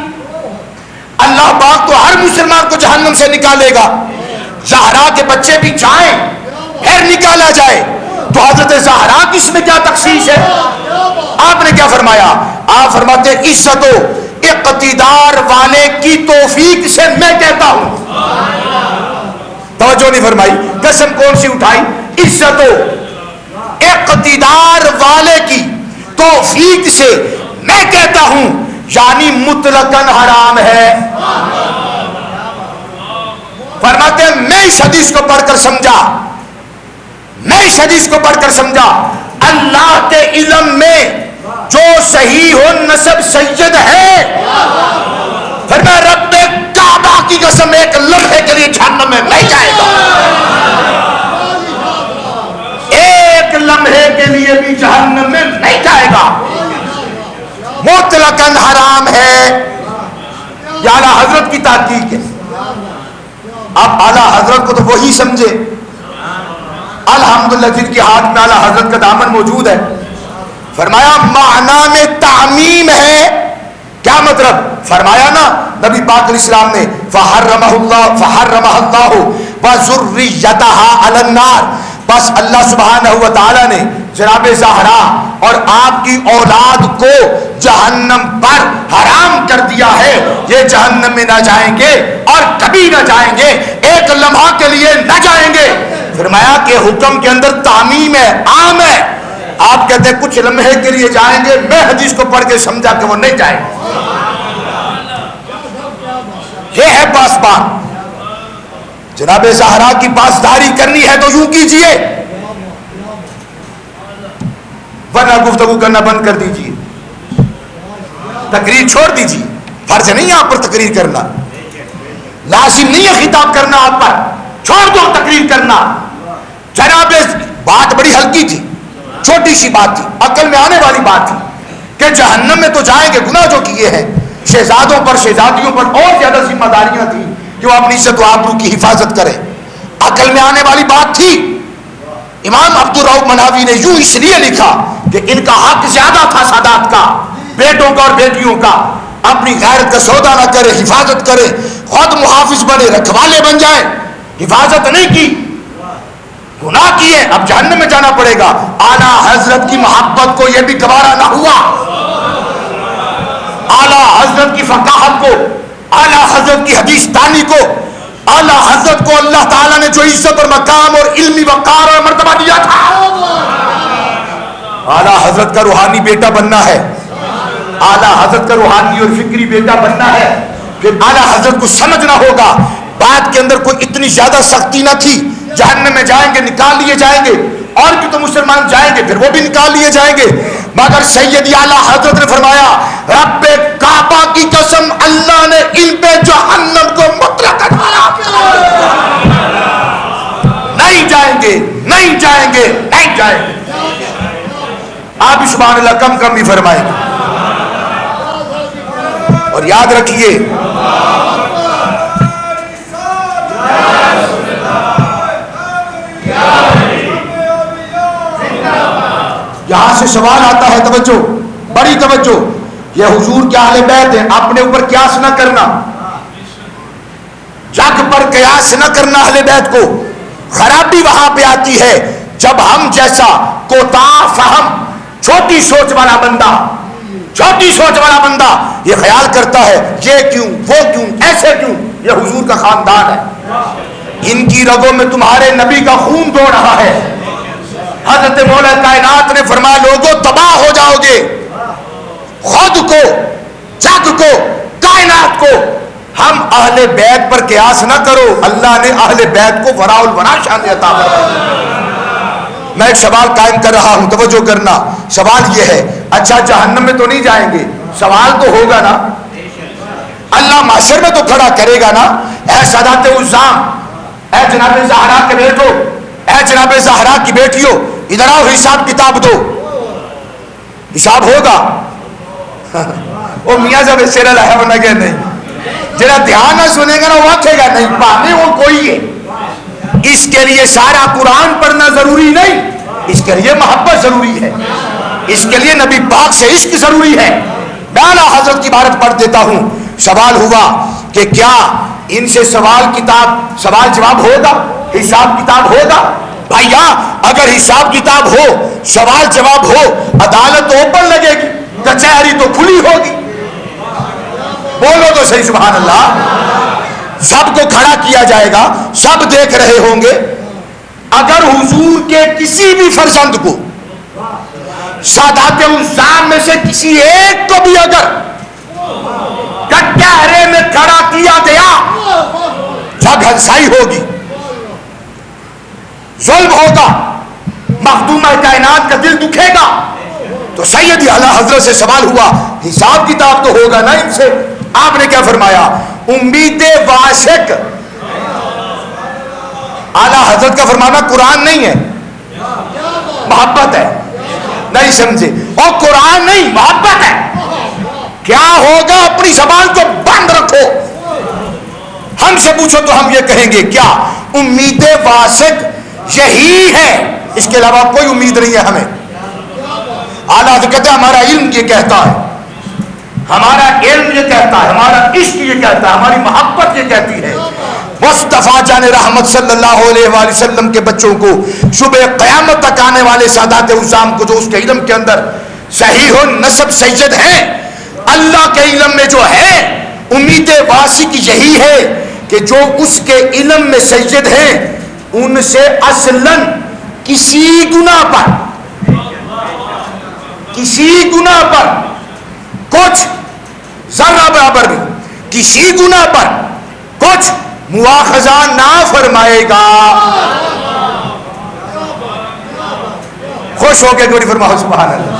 اللہ پاک تو ہر مسلمان کو جہنم سے نکالے گا، زہرا کے بچے بھی جائیں پھر نکالا جائے، تو حضرت زہرا کی اس میں کیا تخصیص ہے؟ آپ نے کیا فرمایا؟ آپ فرماتے ہیں عزت و اقتدار والے کی توفیق سے میں کہتا ہوں، توجہ نہیں فرمائی، قسم کون سی اٹھائی؟ عزت و اقتدار والے کی توفیق سے میں کہتا ہوں، یعنی مطلقاً حرام ہے۔ فرماتے ہیں میں اس حدیث کو پڑھ کر سمجھا، میں اس حدیث کو پڑھ کر سمجھا اللہ کے علم میں جو صحیح و نسب سید ہے، فرمایا رب کعبہ کی قسم ایک لمحے کے لیے جہنم میں نہیں جائے گا، ایک لمحے کے لیے بھی جہنم میں نہیں جائے گا، مطلقاً حرام ہے۔ یہ اعلیٰ حضرت کی تحقیق ہے۔ اب اعلیٰ حضرت کو تو وہی سمجھے الحمدللہ جن کے ہاتھ میں اعلیٰ حضرت کا دامن موجود ہے۔ فرمایا معنی میں تعمیم ہے، کیا مطلب؟ فرمایا نا نبی پاک علیہ السلام نے فحرمہ اللہ وذریتہا علی النار، بس اللہ سبحانہ و تعالی نے جناب زہرا اور آپ کی اولاد کو جہنم پر حرام کر دیا ہے، یہ جہنم میں نہ جائیں گے اور کبھی نہ جائیں گے، ایک لمحہ کے لیے نہ جائیں گے۔ فرمایا کہ حکم کے اندر تعمیم ہے، عام ہے۔ آپ کہتے ہیں کچھ لمحے کے لیے جائیں گے، میں حدیث کو پڑھ کے سمجھا کہ وہ نہیں جائیں گے۔ یہ ہے پاسبان۔ جناب زہرا کی پاسداری کرنی ہے تو یوں کیجئے، ورنہ گفتگو کرنا بند کر دیجئے، تقریر چھوڑ دیجئے۔ فرض نہیں ہے آپ پر تقریر کرنا، لازم نہیں ہے خطاب کرنا آپ پر، چھوڑ دو تقریر کرنا۔ جناب بات بڑی ہلکی تھی، چھوٹی سی بات تھی، عقل میں آنے والی بات تھی کہ جہنم میں تو جائیں گے گناہ جو کیے ہیں، شہزادوں پر شہزادیوں پر اور زیادہ ذمہ داریاں تھیں کہ وہ اپنی عزت و آبرو کی حفاظت کریں، عقل میں آنے والی بات تھی۔ امام عبدالرؤف مناوی نے یوں اس لیے لکھا کہ ان کا حق زیادہ تھا سادات کا، بیٹوں کا اور بیٹیوں کا، اپنی غیرت کا سودا نہ کرے، حفاظت کرے، خود محافظ بنے، رکھوالے بن جائیں، حفاظت نہیں کی، گناہ کیے، اب جہنم میں جانا پڑے گا۔ اعلیٰ حضرت کی محبت کو یہ بھی گوارا نہ ہوا، اعلیٰ حضرت کی فقاہت کو، اعلیٰ حضرت کی حدیث دانی کو، اعلیٰ حضرت کو اللہ تعالیٰ نے جو عزت اور مقام اور علمی وقار اور مرتبہ دیا تھا، اعلیٰ حضرت کا روحانی بیٹا بننا ہے، اعلیٰ حضرت کا روحانی اور فکری بیٹا بننا ہے، پھر اعلیٰ حضرت کو سمجھنا ہوگا۔ بات کے اندر کوئی اتنی زیادہ سختی نہ تھی، جہنم میں جائیں گے نکال لیے جائیں گے، اور بھی تو مسلمان جائیں گے پھر وہ بھی نکال لیے جائیں گے، مگر سیدی اعلیٰ حضرت نے فرمایا رب کعبہ کی قسم اللہ نے ان پہ جہنم کو مطلق حرام کر دیا، نہیں جائیں گے، نہیں جائیں گے، نہیں جائیں گے۔ آپ بھی سبحان اللہ کم کم بھی فرمائیں گے، اور یاد رکھیے یہاں سے سوال آتا ہے، توجہ، بڑی توجہ، یہ حضور کے اہل بیت ہیں، اپنے اوپر قیاس نہ کرنا، جگ پر قیاس نہ کرنا۔ اہل بیت کو خرابی وہاں پہ آتی ہے جب ہم جیسا کوتاہ فہم، چھوٹی سوچ والا بندہ، چھوٹی سوچ والا بندہ یہ خیال کرتا ہے یہ کیوں، وہ کیوں، ایسے کیوں، یہ حضور کا خاندان ہے، ان کی رگوں میں تمہارے نبی کا خون دوڑ رہا ہے۔ حضرت مولا کائنات نے فرمایا لوگوں تباہ ہو جاؤ گے، خود کو، جگ کو، کائنات کو، ہم اہل بیت پر قیاس نہ کرو۔ اللہ نے اہل بیت کو وراء الورا شان عطا فرمائی۔ میں ایک سوال قائم کر رہا ہوں، توجہ کرنا، سوال یہ ہے اچھا جہنم میں تو نہیں جائیں گے, سوال تو ہوگا نا, اللہ معاشر میں تو کھڑا کرے گا نا, اے سادات عظام, اے جناب زہرا کے بیٹو, اے جناب زہرا کی بیٹیوں, ادھر آؤ حساب کتاب دو, حساب ہوگا. وہ میاں جب شیر ہے وہ نگے نہیں, جرا دھیان نہ سنے گا نا وہ آکھے گا نہیں پانے وہ کوئی ہے. اس کے لیے سارا قرآن پڑھنا ضروری نہیں, اس کے لیے محبت ضروری ہے, اس کے لیے نبی پاک سے عشق ضروری ہے. میں اعلیٰ حضرت کی عبارت پڑھ دیتا ہوں. سوال ہوا کہ کیا ان سے سوال جواب ہوگا, حساب کتاب ہوگا؟ بھائیا اگر حساب کتاب ہو, سوال جواب ہو, عدالت تو اوپن لگے گی, کچہری تو کھلی ہوگی. بولو تو صحیح سبحان اللہ. سب کو کھڑا کیا جائے گا, سب دیکھ رہے ہوں گے. اگر حضور کے کسی بھی فرزند کو سادات الزام میں سے کسی ایک کو بھی اگر کٹہرے میں کھڑا کیا گیا, جگ ہنسائی ہوگی, ظلم ہوگا, مخدومہ کائنات کا دل دکھے گا. تو سیدی اعلیٰ حضرت سے سوال ہوا حساب کتاب تو ہوگا نا ان سے. آپ نے کیا فرمایا؟ امید واسق. اعلیٰ حضرت کا فرمانا قرآن نہیں ہے, محبت ہے. نہیں سمجھے؟ اور قرآن نہیں محبت ہے. کیا ہوگا؟ اپنی زبان کو بند رکھو. ہم سے پوچھو تو ہم یہ کہیں گے کیا امید واسق یہی ہے, اس کے علاوہ کوئی امید نہیں ہے ہمیں. اعلیٰ حضرت کہتے ہیں ہمارا علم یہ کہتا ہے, ہمارا علم یہ کہتا ہے, ہمارا عشق یہ کہتا ہے, ہماری محبت یہ کہتی ہے. مصطفیٰ جان رحمت صلی اللہ علیہ وآلہ وسلم کے بچوں کو صبح قیامت تک آنے والے سادات عظام کو جو اس کے علم کے اندر صحیح النسب سید ہیں, اللہ کے علم میں جو ہے امید واسق یہی ہے کہ جو اس کے علم میں سید ہیں ان سے اصلاً کسی گناہ پر کچھ ذرہ برابر بھی کسی گناہ پر کچھ مواخذہ نہ فرمائے گا. خوش ہو کے گوڑی فرماؤ سبحان اللہ.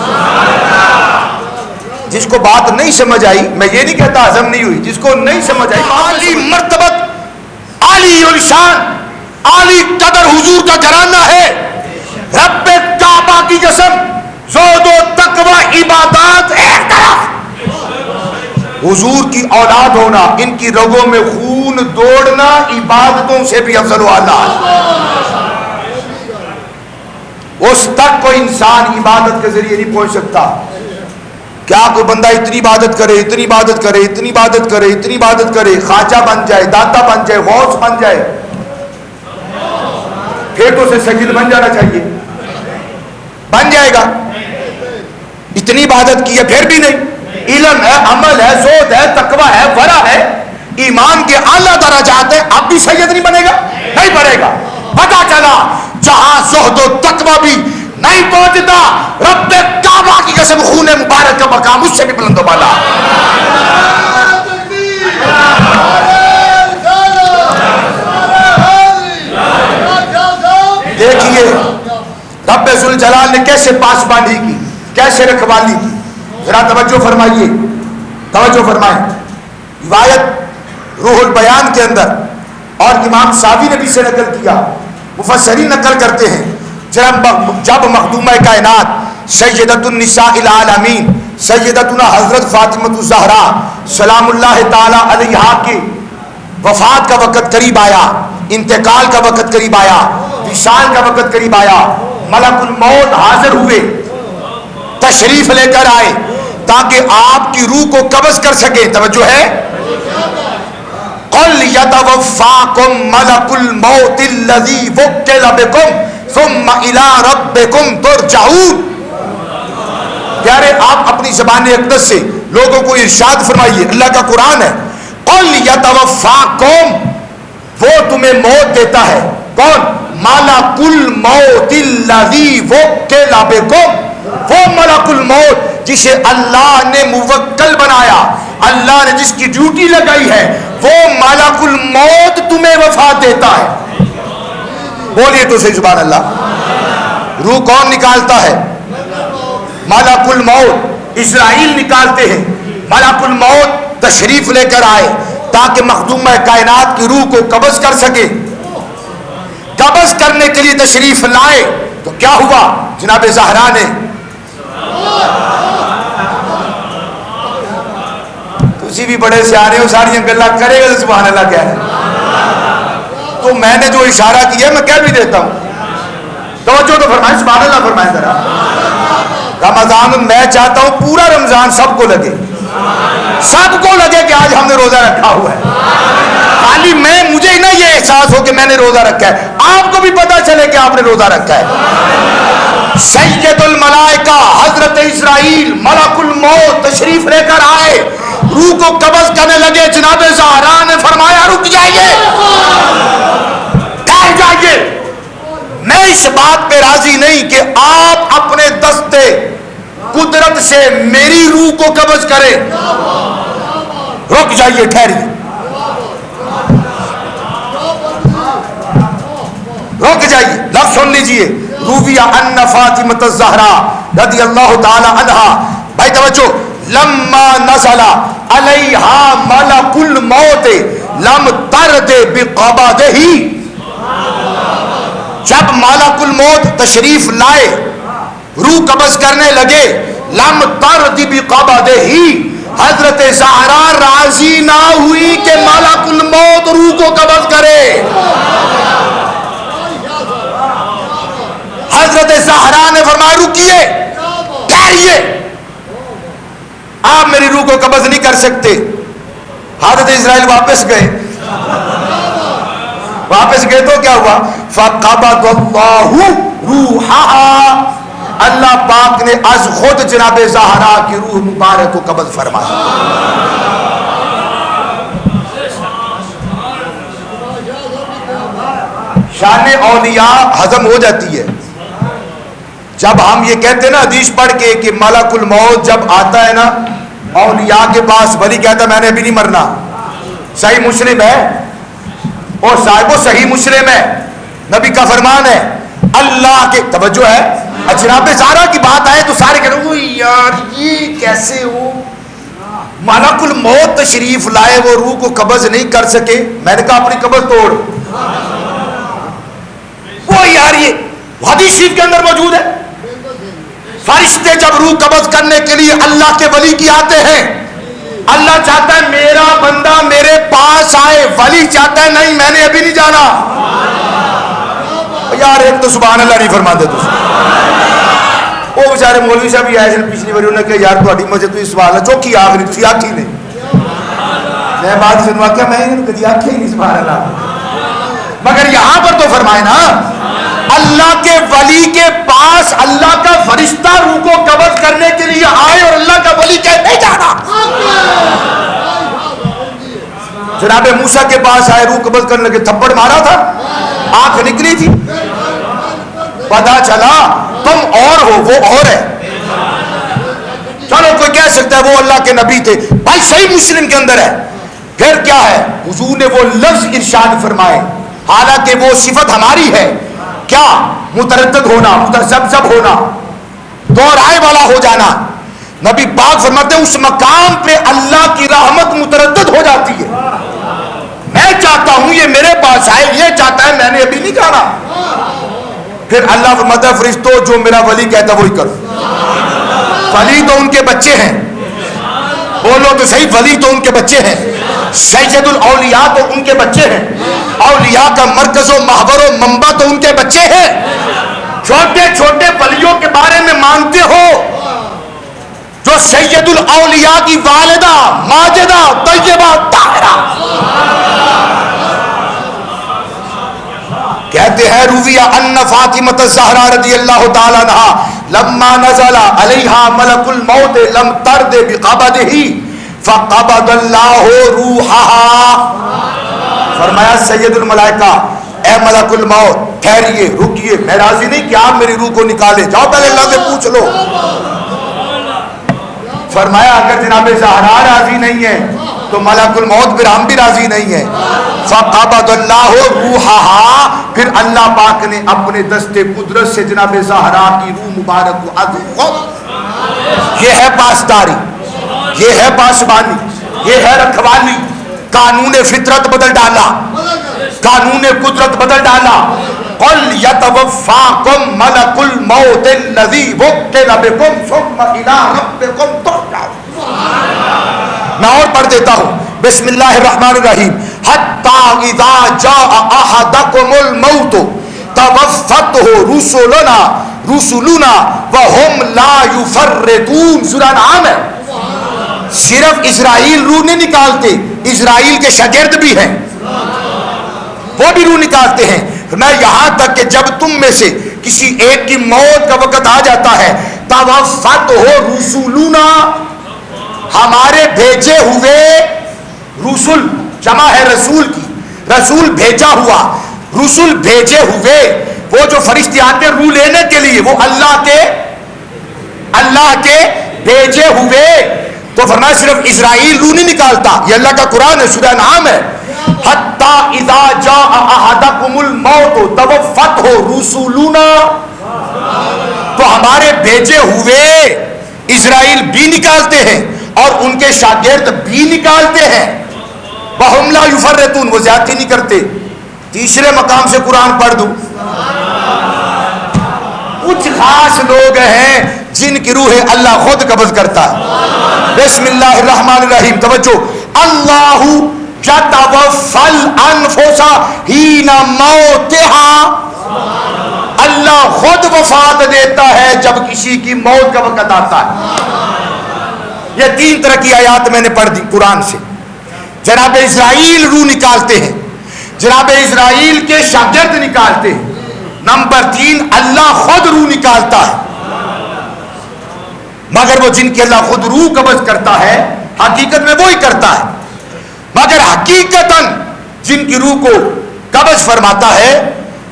جس کو بات نہیں سمجھ آئی, میں یہ نہیں کہتا ہضم نہیں ہوئی, جس کو نہیں سمجھ آئی, عالی مرتبت, عالی الشان, عالی قدر حضور کا گھرانہ ہے. رب کعبہ کی قسم, زہد و تقوی عبادات ایک طرف, حضور کی اولاد ہونا, ان کی رگوں میں خون دوڑنا عبادتوں سے بھی افضل و اعلیٰ. اس تک کوئی انسان عبادت کے ذریعے نہیں پہنچ سکتا. کیا کوئی بندہ اتنی عبادت کرے, اتنی عبادت کرے, اتنی عبادت کرے, اتنی عبادت کرے, خواجہ بن جائے, داتا بن جائے, غوث بن جائے, پھر تو اسے سید بن جانا چاہیے, بن جائے گا. اتنی عبادت کی ہے پھر بھی نہیں. علم ہے, عمل ہے, زہد ہے, تقوی ہے, ورع ہے, ایمان کے اعلیٰ درجات ہیں, اب بھی سید نہیں بنے گا, نہیں بنے گا. پتا چلا جہاں زہد و تقوی بھی نہیں پہنچتا, رب کعبہ کی قسم خون مبارک کا مقام اس سے بھی بلند و بالا. دیکھیے رب ذوالجلال نے کیسے پاسبانی کی, کیسے رکھوالی کی. ذرا توجہ فرمائیے, توجہ فرمائیں. روایت روح البیان کے اندر اور امام ساوی نے بھی سے نقل کیا, مفسرین نقل کرتے ہیں جب مخدومہ کائنات سیدۃ النساء العالمین سیدتنا حضرت فاطمہ الزہرا سلام اللہ تعالی علیہا کی وفات کا وقت قریب آیا, انتقال کا وقت قریب آیا, وصال کا وقت قریب آیا, ملک الموت حاضر ہوئے, تشریف لے کر آئے تاکہ آپ کی روح کو قبض کر سکے. توجہ ہے, قل یتوفاکم ملک الموت الذی وکل بکم ثم الی ربکم ترجعون. پیارے آپ اپنی زبان اقدس سے لوگوں کو ارشاد فرمائیے, اللہ کا قرآن ہے, قل یتوفاکم, وہ تمہیں موت دیتا ہے. کون؟ ملک الموت الذی وکل بکم, وہ ملک الموت جسے اللہ نے موکل بنایا, اللہ نے جس کی ڈیوٹی لگائی ہے, وہ ملک الموت تمہیں وفات دیتا ہے. بولیے تو صحیح سبحان اللہ. روح کون نکالتا ہے؟ ملک الموت اسرائیل نکالتے ہیں، ملک الموت تشریف لے کر آئے تاکہ مخدومہ کائنات کی روح کو قبض کر سکے. قبض کرنے کے لیے تشریف لائے تو کیا ہوا؟ جناب زہرا نے تسی بھی بڑے سیانے ہو، ساری گلا کرے گا تو سبحان اللہ کیا ہے. تو میں نے جو اشارہ کیا میں کہہ بھی دیتا ہوں، توجہ تو فرمائیں، سبحان اللہ فرمائیں ذرا. رمضان میں چاہتا ہوں پورا رمضان سب کو لگے، سب کو لگے کہ آج ہم نے روزہ رکھا ہوا ہے. خالی مجھے نہ یہ احساس ہو کہ میں نے روزہ رکھا ہے، آپ کو بھی پتا چلے کہ آپ نے روزہ رکھا ہے. سید الملائکہ حضرت اسرائیل ملک الموت تشریف لے کر آئے، روح کو قبض کرنے لگے. جناب زہرا نے فرمایا رک جائیے، ٹھہر جائیے، میں اس بات پہ راضی نہیں کہ آپ اپنے دستے قدرت سے میری روح کو قبض کریں. رک جائیے، ٹھہریے، رک جائیے. لفظ سن لیجئے، رویہ ان فاطمۃ الزہرا رضی اللہ تعالی عنہا، بھائی توجہ، لما نزل علیہا ملک الموت لم ترد بقبضہ، جب ملک الموت تشریف لائے روح قبض کرنے لگے، لم ترد بقبضہ، حضرت زہرا راضی نہ ہوئی کہ ملک الموت روح کو قبض کرے. حضرت زہرا نے فرمایا رکیے، ٹھہریے، آپ میری روح کو قبض نہیں کر سکتے. حضرت اسرائیل واپس گئے تو کیا ہوا؟ فَقَبَضَ اللَّهُ رُوحَهَا، اللہ پاک نے از خود جناب زہرا کی روح مبارک کو قبض فرمایا. شان اولیاء ہضم ہو جاتی ہے جب ہم یہ کہتے ہیں نا حدیث پڑھ کے کہ ملک الموت جب آتا ہے نا اولیاء کے پاس، ولی کہتا ہے میں نے ابھی نہیں مرنا. صحیح مسلم ہے، اور صاحب صحیح مسلم ہے، نبی کا فرمان ہے، اللہ کے توجہ ہے. جناب زہرا کی بات آئے تو سارے کہتے ہیں یار یہ کیسے ہو، ملک الموت تشریف لائے وہ روح کو قبض نہیں کر سکے. میں نے کہا اپنی قبض توڑ. وہ یار یہ حدیث شریف کے اندر موجود ہے، فرشتے جب روح قبض کرنے کے لیے اللہ کے ولی کی آتے ہیں، اللہ چاہتا ہے میرا بندہ میرے پاس آئے، ولی چاہتا ہے نہیں میں نے ابھی نہیں جانا. یار ایک تو سبحان اللہ نہیں فرماتے. تو وہ بیچارے مولوی صاحب بھی آئے پچھلی بار انہوں نے کہا یار تھوڑی مجھے تو سوال ہے چوکی آخری تھی آخی نہیں. میں بات سنوا کیا میں کدی آخی نہیں سبحان اللہ. مگر یہاں پر تو فرمائے نا اللہ کے ولی کے پاس اللہ کا فرشتہ روح کو قبض کرنے کے لیے آئے اور اللہ کا ولی کہے نہیں جانا. جناب موسیٰ کے پاس آئے، روح قبض کرنے کے تھپڑ مارا تھا، آنکھ نکلی تھی، پتا چلا تم اور ہو وہ اور ہے. چلو کوئی کہہ سکتا ہے وہ اللہ کے نبی تھے، بھائی صحیح مسلم کے اندر ہے. پھر کیا ہے؟ حضور نے وہ لفظ ارشاد فرمائے، حالانکہ وہ صفت ہماری ہے، کیا؟ متردد ہونا، متذبذب ہونا، دو رائے والا ہو جانا. نبی پاک فرماتے ہیں اس مقام پہ اللہ کی رحمت متردد ہو جاتی ہے. میں چاہتا ہوں یہ میرے پاس آئے، یہ چاہتا ہے میں نے ابھی نہیں جانا. پھر اللہ فرماتا ہے فرشتوں جو میرا ولی کہتا ہے وہی کرو. ولی تو ان کے بچے ہیں، بولو تو صحیح، ولی تو ان کے بچے ہیں، سید الاولیاء تو ان کے بچے ہیں، اولیاء کا مرکز و محور و منبع تو ان کے بچے ہیں. چھوٹے چھوٹے ولیوں کے بارے میں مانتے ہو جو سید الاولیاء کی والدہ ماجدہ طیبہ طاہرہ کہتے ہیں رویہ ان فاطمۃ الزہرا رضی اللہ تعالی عنہا لما نزل علیہا ملک الموت لم ترد بقبضہ فقبض اللہ روحہا. فرمایا سید الملائکہ اے ملک الموت ٹھہریے، رکیے، میں راضی نہیں کہ آپ میری روح کو نکالے، جاؤ پہلے اللہ سے پوچھ لو. فرمایا اگر جناب زہرا راضی نہیں ہے تو ملک الموت پھر ہم بھی راضی نہیں ہیں. فقبض اللہ روحہا، پھر اللہ پاک نے اپنے دست قدرت سے جناب زہرا کی روح مبارک کو یہ ہے پاسداری، یہ ہے پاسبانی، یہ ہے رکھوالی. قانون فطرت بدل ڈالا، قانون قدرت بدل ڈالا. قل یتوفاکم ملک الموت الذی وکل بکم ثم الی ربکم ترجعون. میں اور پڑھ دیتا ہوں. بسم اللہ الرحمن الرحیم. حتی اذا جاء احدکم الموت توفتہ رسلنا وہم لا یفرطون. سورہ انعام ہے. صرف اسرائیل روح نہیں نکالتے، اسرائیل کے شاگرد بھی ہیں، وہ بھی روح نکالتے ہیں. میں یہاں تک کہ جب تم میں سے کسی ایک کی موت کا وقت آ جاتا ہے، توفتہ رسلنا، ہمارے بھیجے ہوئے، رسول جمع ہے رسول کی، رسول بھیجا ہوا، رسول بھیجے ہوئے، وہ جو فرشتے آتے روح لینے کے لیے، وہ اللہ کے بھیجے ہوئے. تو فرمایا صرف اسرائیل روح نہیں نکالتا، یہ اللہ کا قرآن ہے، سورہ انعام ہے. حتی اذا جاء احدکم الموت توفتہ رسلنا، تو ہمارے بھیجے ہوئے اسرائیل بھی نکالتے ہیں اور ان کے شاگرد بھی نکالتے ہیں. وہم لا یفرطون، وہ زیادتی نہیں کرتے. تیسرے مقام سے قرآن پڑھ دوں. کچھ خاص لوگ ہیں جن کی روح اللہ خود قبض کرتا ہے. بسم اللہ الرحمن الرحیم. توجہ. اللہ یتوفی الانفس حین موتها، اللہ خود وفات دیتا ہے جب کسی کی موت کا وقت آتا ہے. یہ 3 طرح کی آیات میں نے پڑھ دی قرآن سے. جناب اسرائیل روح نکالتے ہیں، جناب اسرائیل کے شاگرد نکالتے ہیں. نمبر 3 اللہ خود روح نکالتا ہے. مگر وہ جن کی اللہ خود روح قبض کرتا ہے حقیقت میں وہی کرتا ہے، مگر حقیقتاً جن کی روح کو قبض فرماتا ہے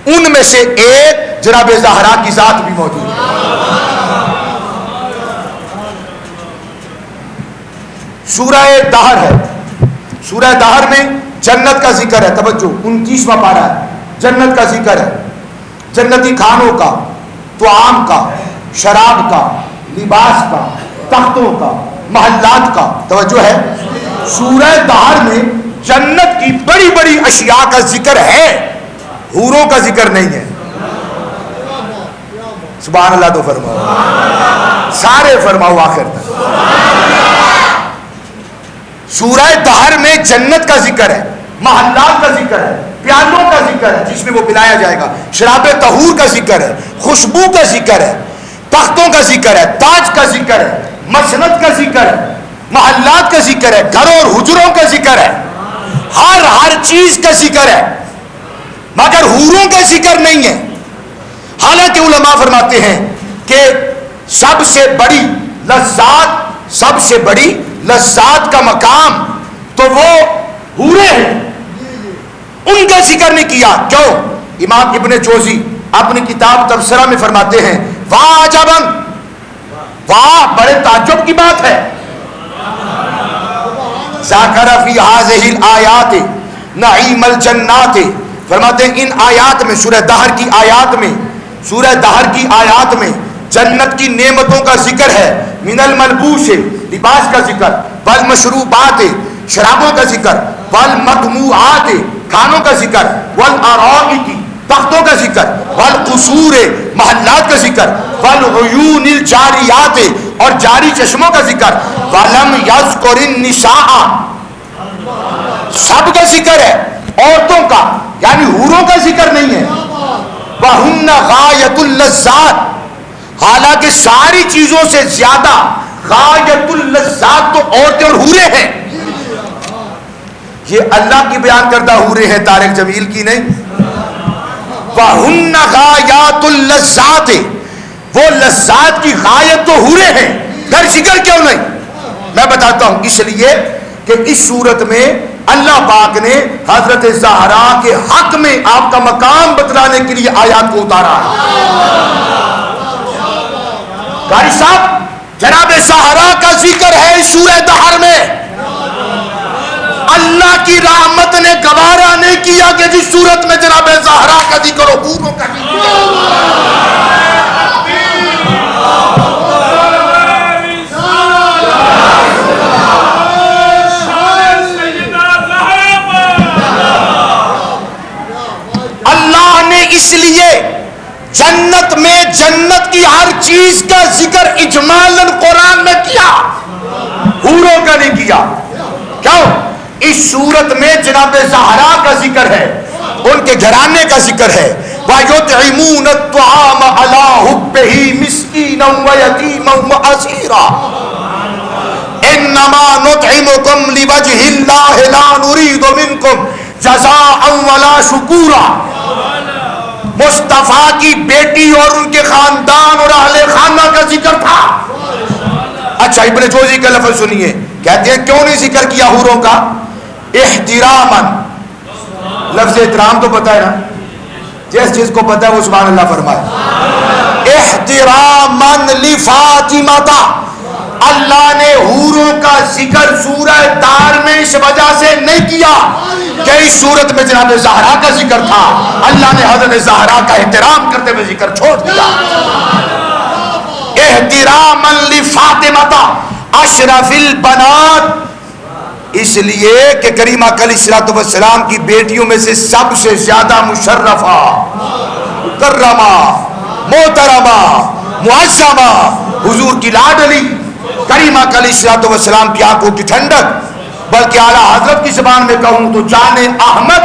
ان میں سے ایک جناب زہرا کی ذات بھی موجود ہے. سورہ دہر ہے. سورہ دہر میں جنت کا ذکر ہے. توجہ. 29واں پارہ ہے. جنت کا ذکر ہے، جنتی کھانوں کا، طعام کا، شراب کا، لباس کا، تختوں کا، محلات کا. توجہ ہے. سورہ دہر میں جنت کی بڑی بڑی اشیاء کا ذکر ہے، حوروں کا ذکر نہیں ہے. سبحان اللہ تو فرماؤ، سارے فرماؤ آخر تک. سورہ دہر میں جنت کا ذکر ہے، محلات کا ذکر ہے، پیالوں کا ذکر ہے جس میں وہ پلایا جائے گا، شراب طہور کا ذکر ہے، خوشبو کا ذکر ہے، تختوں کا ذکر ہے، تاج کا ذکر ہے، مسند کا ذکر ہے، محلات کا ذکر ہے، گھروں اور حجروں کا ذکر ہے، ہر چیز کا ذکر ہے، مگر حوروں کا ذکر نہیں ہے. حالانکہ علماء فرماتے ہیں کہ سب سے بڑی لذات کا مقام تو وہ حوریں ہیں، ان کا ذکر نہیں کیا. کیوں؟ امام ابن جوزی اپنی کتاب تبصرہ میں فرماتے ہیں واہ عجباً، واہ بڑے تعجب کی بات ہے. ذکر فی ہذہ الآیات نعیم الجنات، فرماتے ہیں ان آیات میں، سورہ دہر کی آیات میں جنت کی نعمتوں کا ذکر ہے. من الملبوس، لباس کا ذکر، والمشروبات، شرابوں کا ذکر، والمطموعات، کھانوں کا ذکر، والارائک، تختوں کا ذکر، والقصور، محلات کا ذکر، والعیون الجاریات، اور جاری چشموں کا ذکر، ولم یذکر النساء، سب کا ذکر ہے، عورتوں کا یعنی حوروں کا ذکر نہیں ہے. وہن غایۃ اللذات، حالانکہ ساری چیزوں سے زیادہ غایۃ اللذات تو عورتیں اور حوریں ہیں. یہ اللہ کی بیان کردہ حوریں ہیں، طارق جمیل کی نہیں. وَهُنَّ غَایَاتُ اللَّذَّاتِ، وہ لذات کی غایت تو حوریں ہیں، پھر ذکر کیوں نہیں؟ میں بتاتا ہوں. اس لیے کہ اس صورت میں اللہ پاک نے حضرت زہرا کے حق میں آپ کا مقام بتلانے کے لیے آیات کو اتارا ہے. قاری صاحب جناب زہرا کا ذکر ہے اس سورہ دہر میں. اللہ کی رحمت نے گوارا نہیں کیا کہ جس صورت میں جناب زہرا کا ذکر ہو، حوروں کا ذکر. اس لیے جنت میں جنت کی ہر چیز کا ذکر اجمالاً قرآن میں کیا، حوروں کا نہیں کیا. کیوں؟ اس صورت میں جناب زہرا کا ذکر ہے، ان کے گھرانے کا ذکر ہے. وَيُطْعِمُونَ الطَّعَامَ عَلَىٰ حُبِّهِ مِسْكِينًا وَيَتِيمًا وَأَسِيرًا إِنَّمَا نُطْعِمُكُمْ لِوَجْهِ اللَّهِ لَا نُرِيدُ مِنكُمْ جَزَاءً وَلَا شُكُورًا. مصطفیٰ کی بیٹی اور ان کے خاندان اور اہل خانہ کا ذکر تھا. اچھا ابن جوزی کا لفظ سنیے، کہتے ہیں کیوں نہیں ذکر کیا حوروں کا؟ احتراماً. لفظ احترام تو پتہ ہے نا، جس کو پتہ ہے وہ سبحان اللہ فرمائے. احتراماً لفاطمہ، اللہ نے حوروں کا ذکر سورہ دار میں اس وجہ سے نہیں کیا کہ اس صورت میں جناب زہرا کا ذکر تھا. اللہ نے حضرت زہرا کا احترام کرتے ہوئے ذکر چھوڑ دیا. احتراماً لفاطمہ اشرف البنات، اس لیے کہ کریمہ علیہ الصلوۃ والسلام کی بیٹیوں میں سے سب سے زیادہ مشرفہ، مکرمہ، محترمہ، معظمہ، حضور کی لاڈلی کریمہ علیہ الصلوۃ والسلام کی آنکھوں کی ٹھنڈک، بلکہ اعلیٰ حضرت کی زبان میں کہوں تو جان احمد،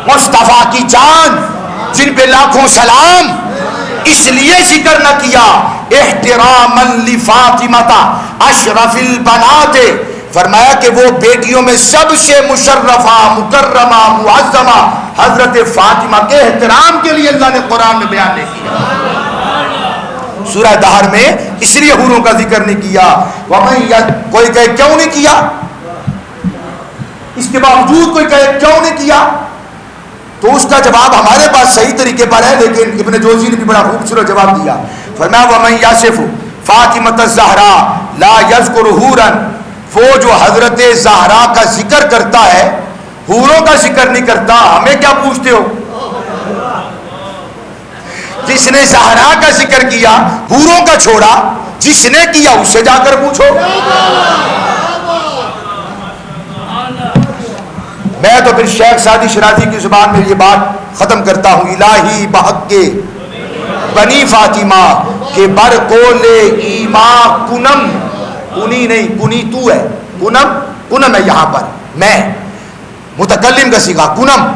مصطفیٰ کی جان جن پہ لاکھوں سلام. اس لیے ذکر نہ کیا احتراماً لفاطمہ اشرف البنات، فرمایا کہ وہ بیٹیوں میں سب سے مشرفہ، مکرمہ، معظمہ حضرت فاطمہ کے احترام کے لیے اللہ نے قرآن میں بیان نہیں کیا. سورہ دہر میں اس لیے حوروں کا ذکر نہیں کیا. کوئی کہے کیوں نہیں کیا، اس کے باوجود کوئی کہے کیوں نہیں کیا، تو اس کا جواب ہمارے پاس صحیح طریقے پر ہے، لیکن ابن جوزی نے بھی بڑا خوبصورت جواب دیا. فرمایا وَمَن يَصِفُ فاطمۃ الزہراء لا يذکر حورا، وہ جو حضرت زہرا کا ذکر کرتا ہے حوروں کا ذکر نہیں کرتا. ہمیں کیا پوچھتے ہو؟ جس نے زہرا کا ذکر کیا حوروں کا چھوڑا، جس نے کیا اس سے جا کر پوچھو. میں تو پھر شیخ سعدی شرازی کی زبان میں یہ بات ختم کرتا ہوں. الہی بحق کے بنی فاطمہ کے بر قول ایما کنم، کنی نہیں کنی تو ہے، کنم کنم ہے یہاں پر، میں متکلم کا صیغہ کنم.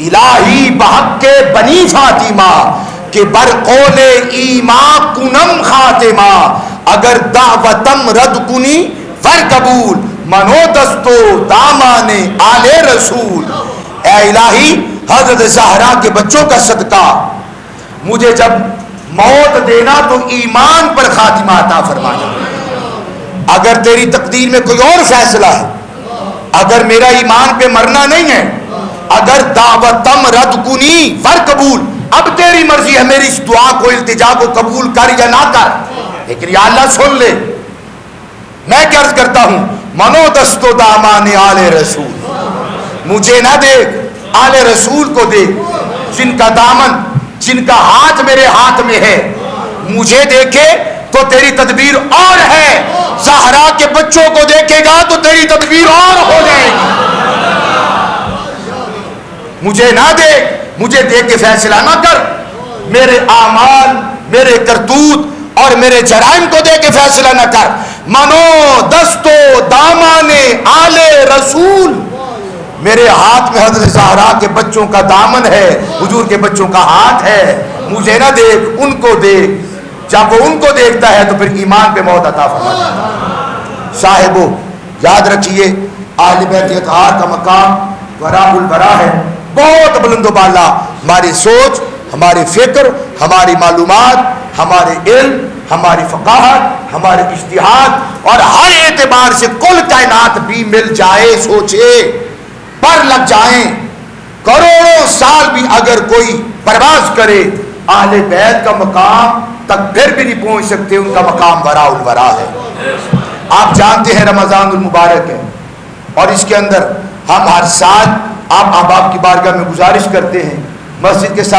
الہی بحق کے بنی فاطمہ کہ بر قول ایما کنم خاتمہ، اگر دعوتم رد کنی ور قبول منو دستو دامان آل رسول. اے الہی حضرت زہرا کے بچوں کا صدقہ مجھے جب موت دینا تو ایمان پر خاتمہ عطا فرمانا. اگر تیری تقدیر میں کوئی اور فیصلہ ہے، اگر میرا ایمان پہ مرنا نہیں ہے، اگر دعوتم رد کنی ور قبول، اب تیری مرضی ہے میری اس دعا کو التجا کو قبول کر یا نہ کر، لیکن یا اللہ سن لے. میں کیا عرض کرتا ہوں، منو دستو دامان آل رسول، مجھے نہ دیکھ آل رسول کو دیکھ، جن کا دامن جن کا ہاتھ میرے ہاتھ میں ہے. مجھے دیکھے تو تیری تدبیر اور ہے، زہرا کے بچوں کو دیکھے گا تو تیری تدبیر اور ہو جائے گی. مجھے نہ دیکھ، مجھے دیکھ کے فیصلہ نہ کر. میرے اعمال، میرے کرتوت اور میرے جرائم کو دیکھ کے فیصلہ نہ کر. منو دستو دامان آل رسول، میرے ہاتھ میں حضرت زہرا کے بچوں کا دامن ہے، حضور کے بچوں کا ہاتھ ہے. مجھے نہ دیکھ، ان کو دیکھ. جب وہ ان کو دیکھتا ہے تو پھر ایمان پہ موت عطا فرماتا ہے. صاحبو یاد رکھیے، اہل بیت اطہار کا مقام وراء البراء ہے، بہت بلند و بالا. ہماری سوچ، ہماری فکر، ہماری معلومات، ہمارے علم، ہماری فقاہت، ہمارے اجتہاد اور ہر اعتبار سے کل کائنات بھی مل جائے، سوچے پر لگ جائیں، کروڑوں سال بھی اگر کوئی پرواز کرے، اہل بیت کا مقام تک پھر بھی نہیں پہنچ سکتے. ان کا مقام وراء الوراء ہے. آپ جانتے ہیں رمضان المبارک ہے، اور اس کے اندر ہم ہر سال آپ احباب کی بارگاہ میں گزارش کرتے ہیں مسجد کے ساتھ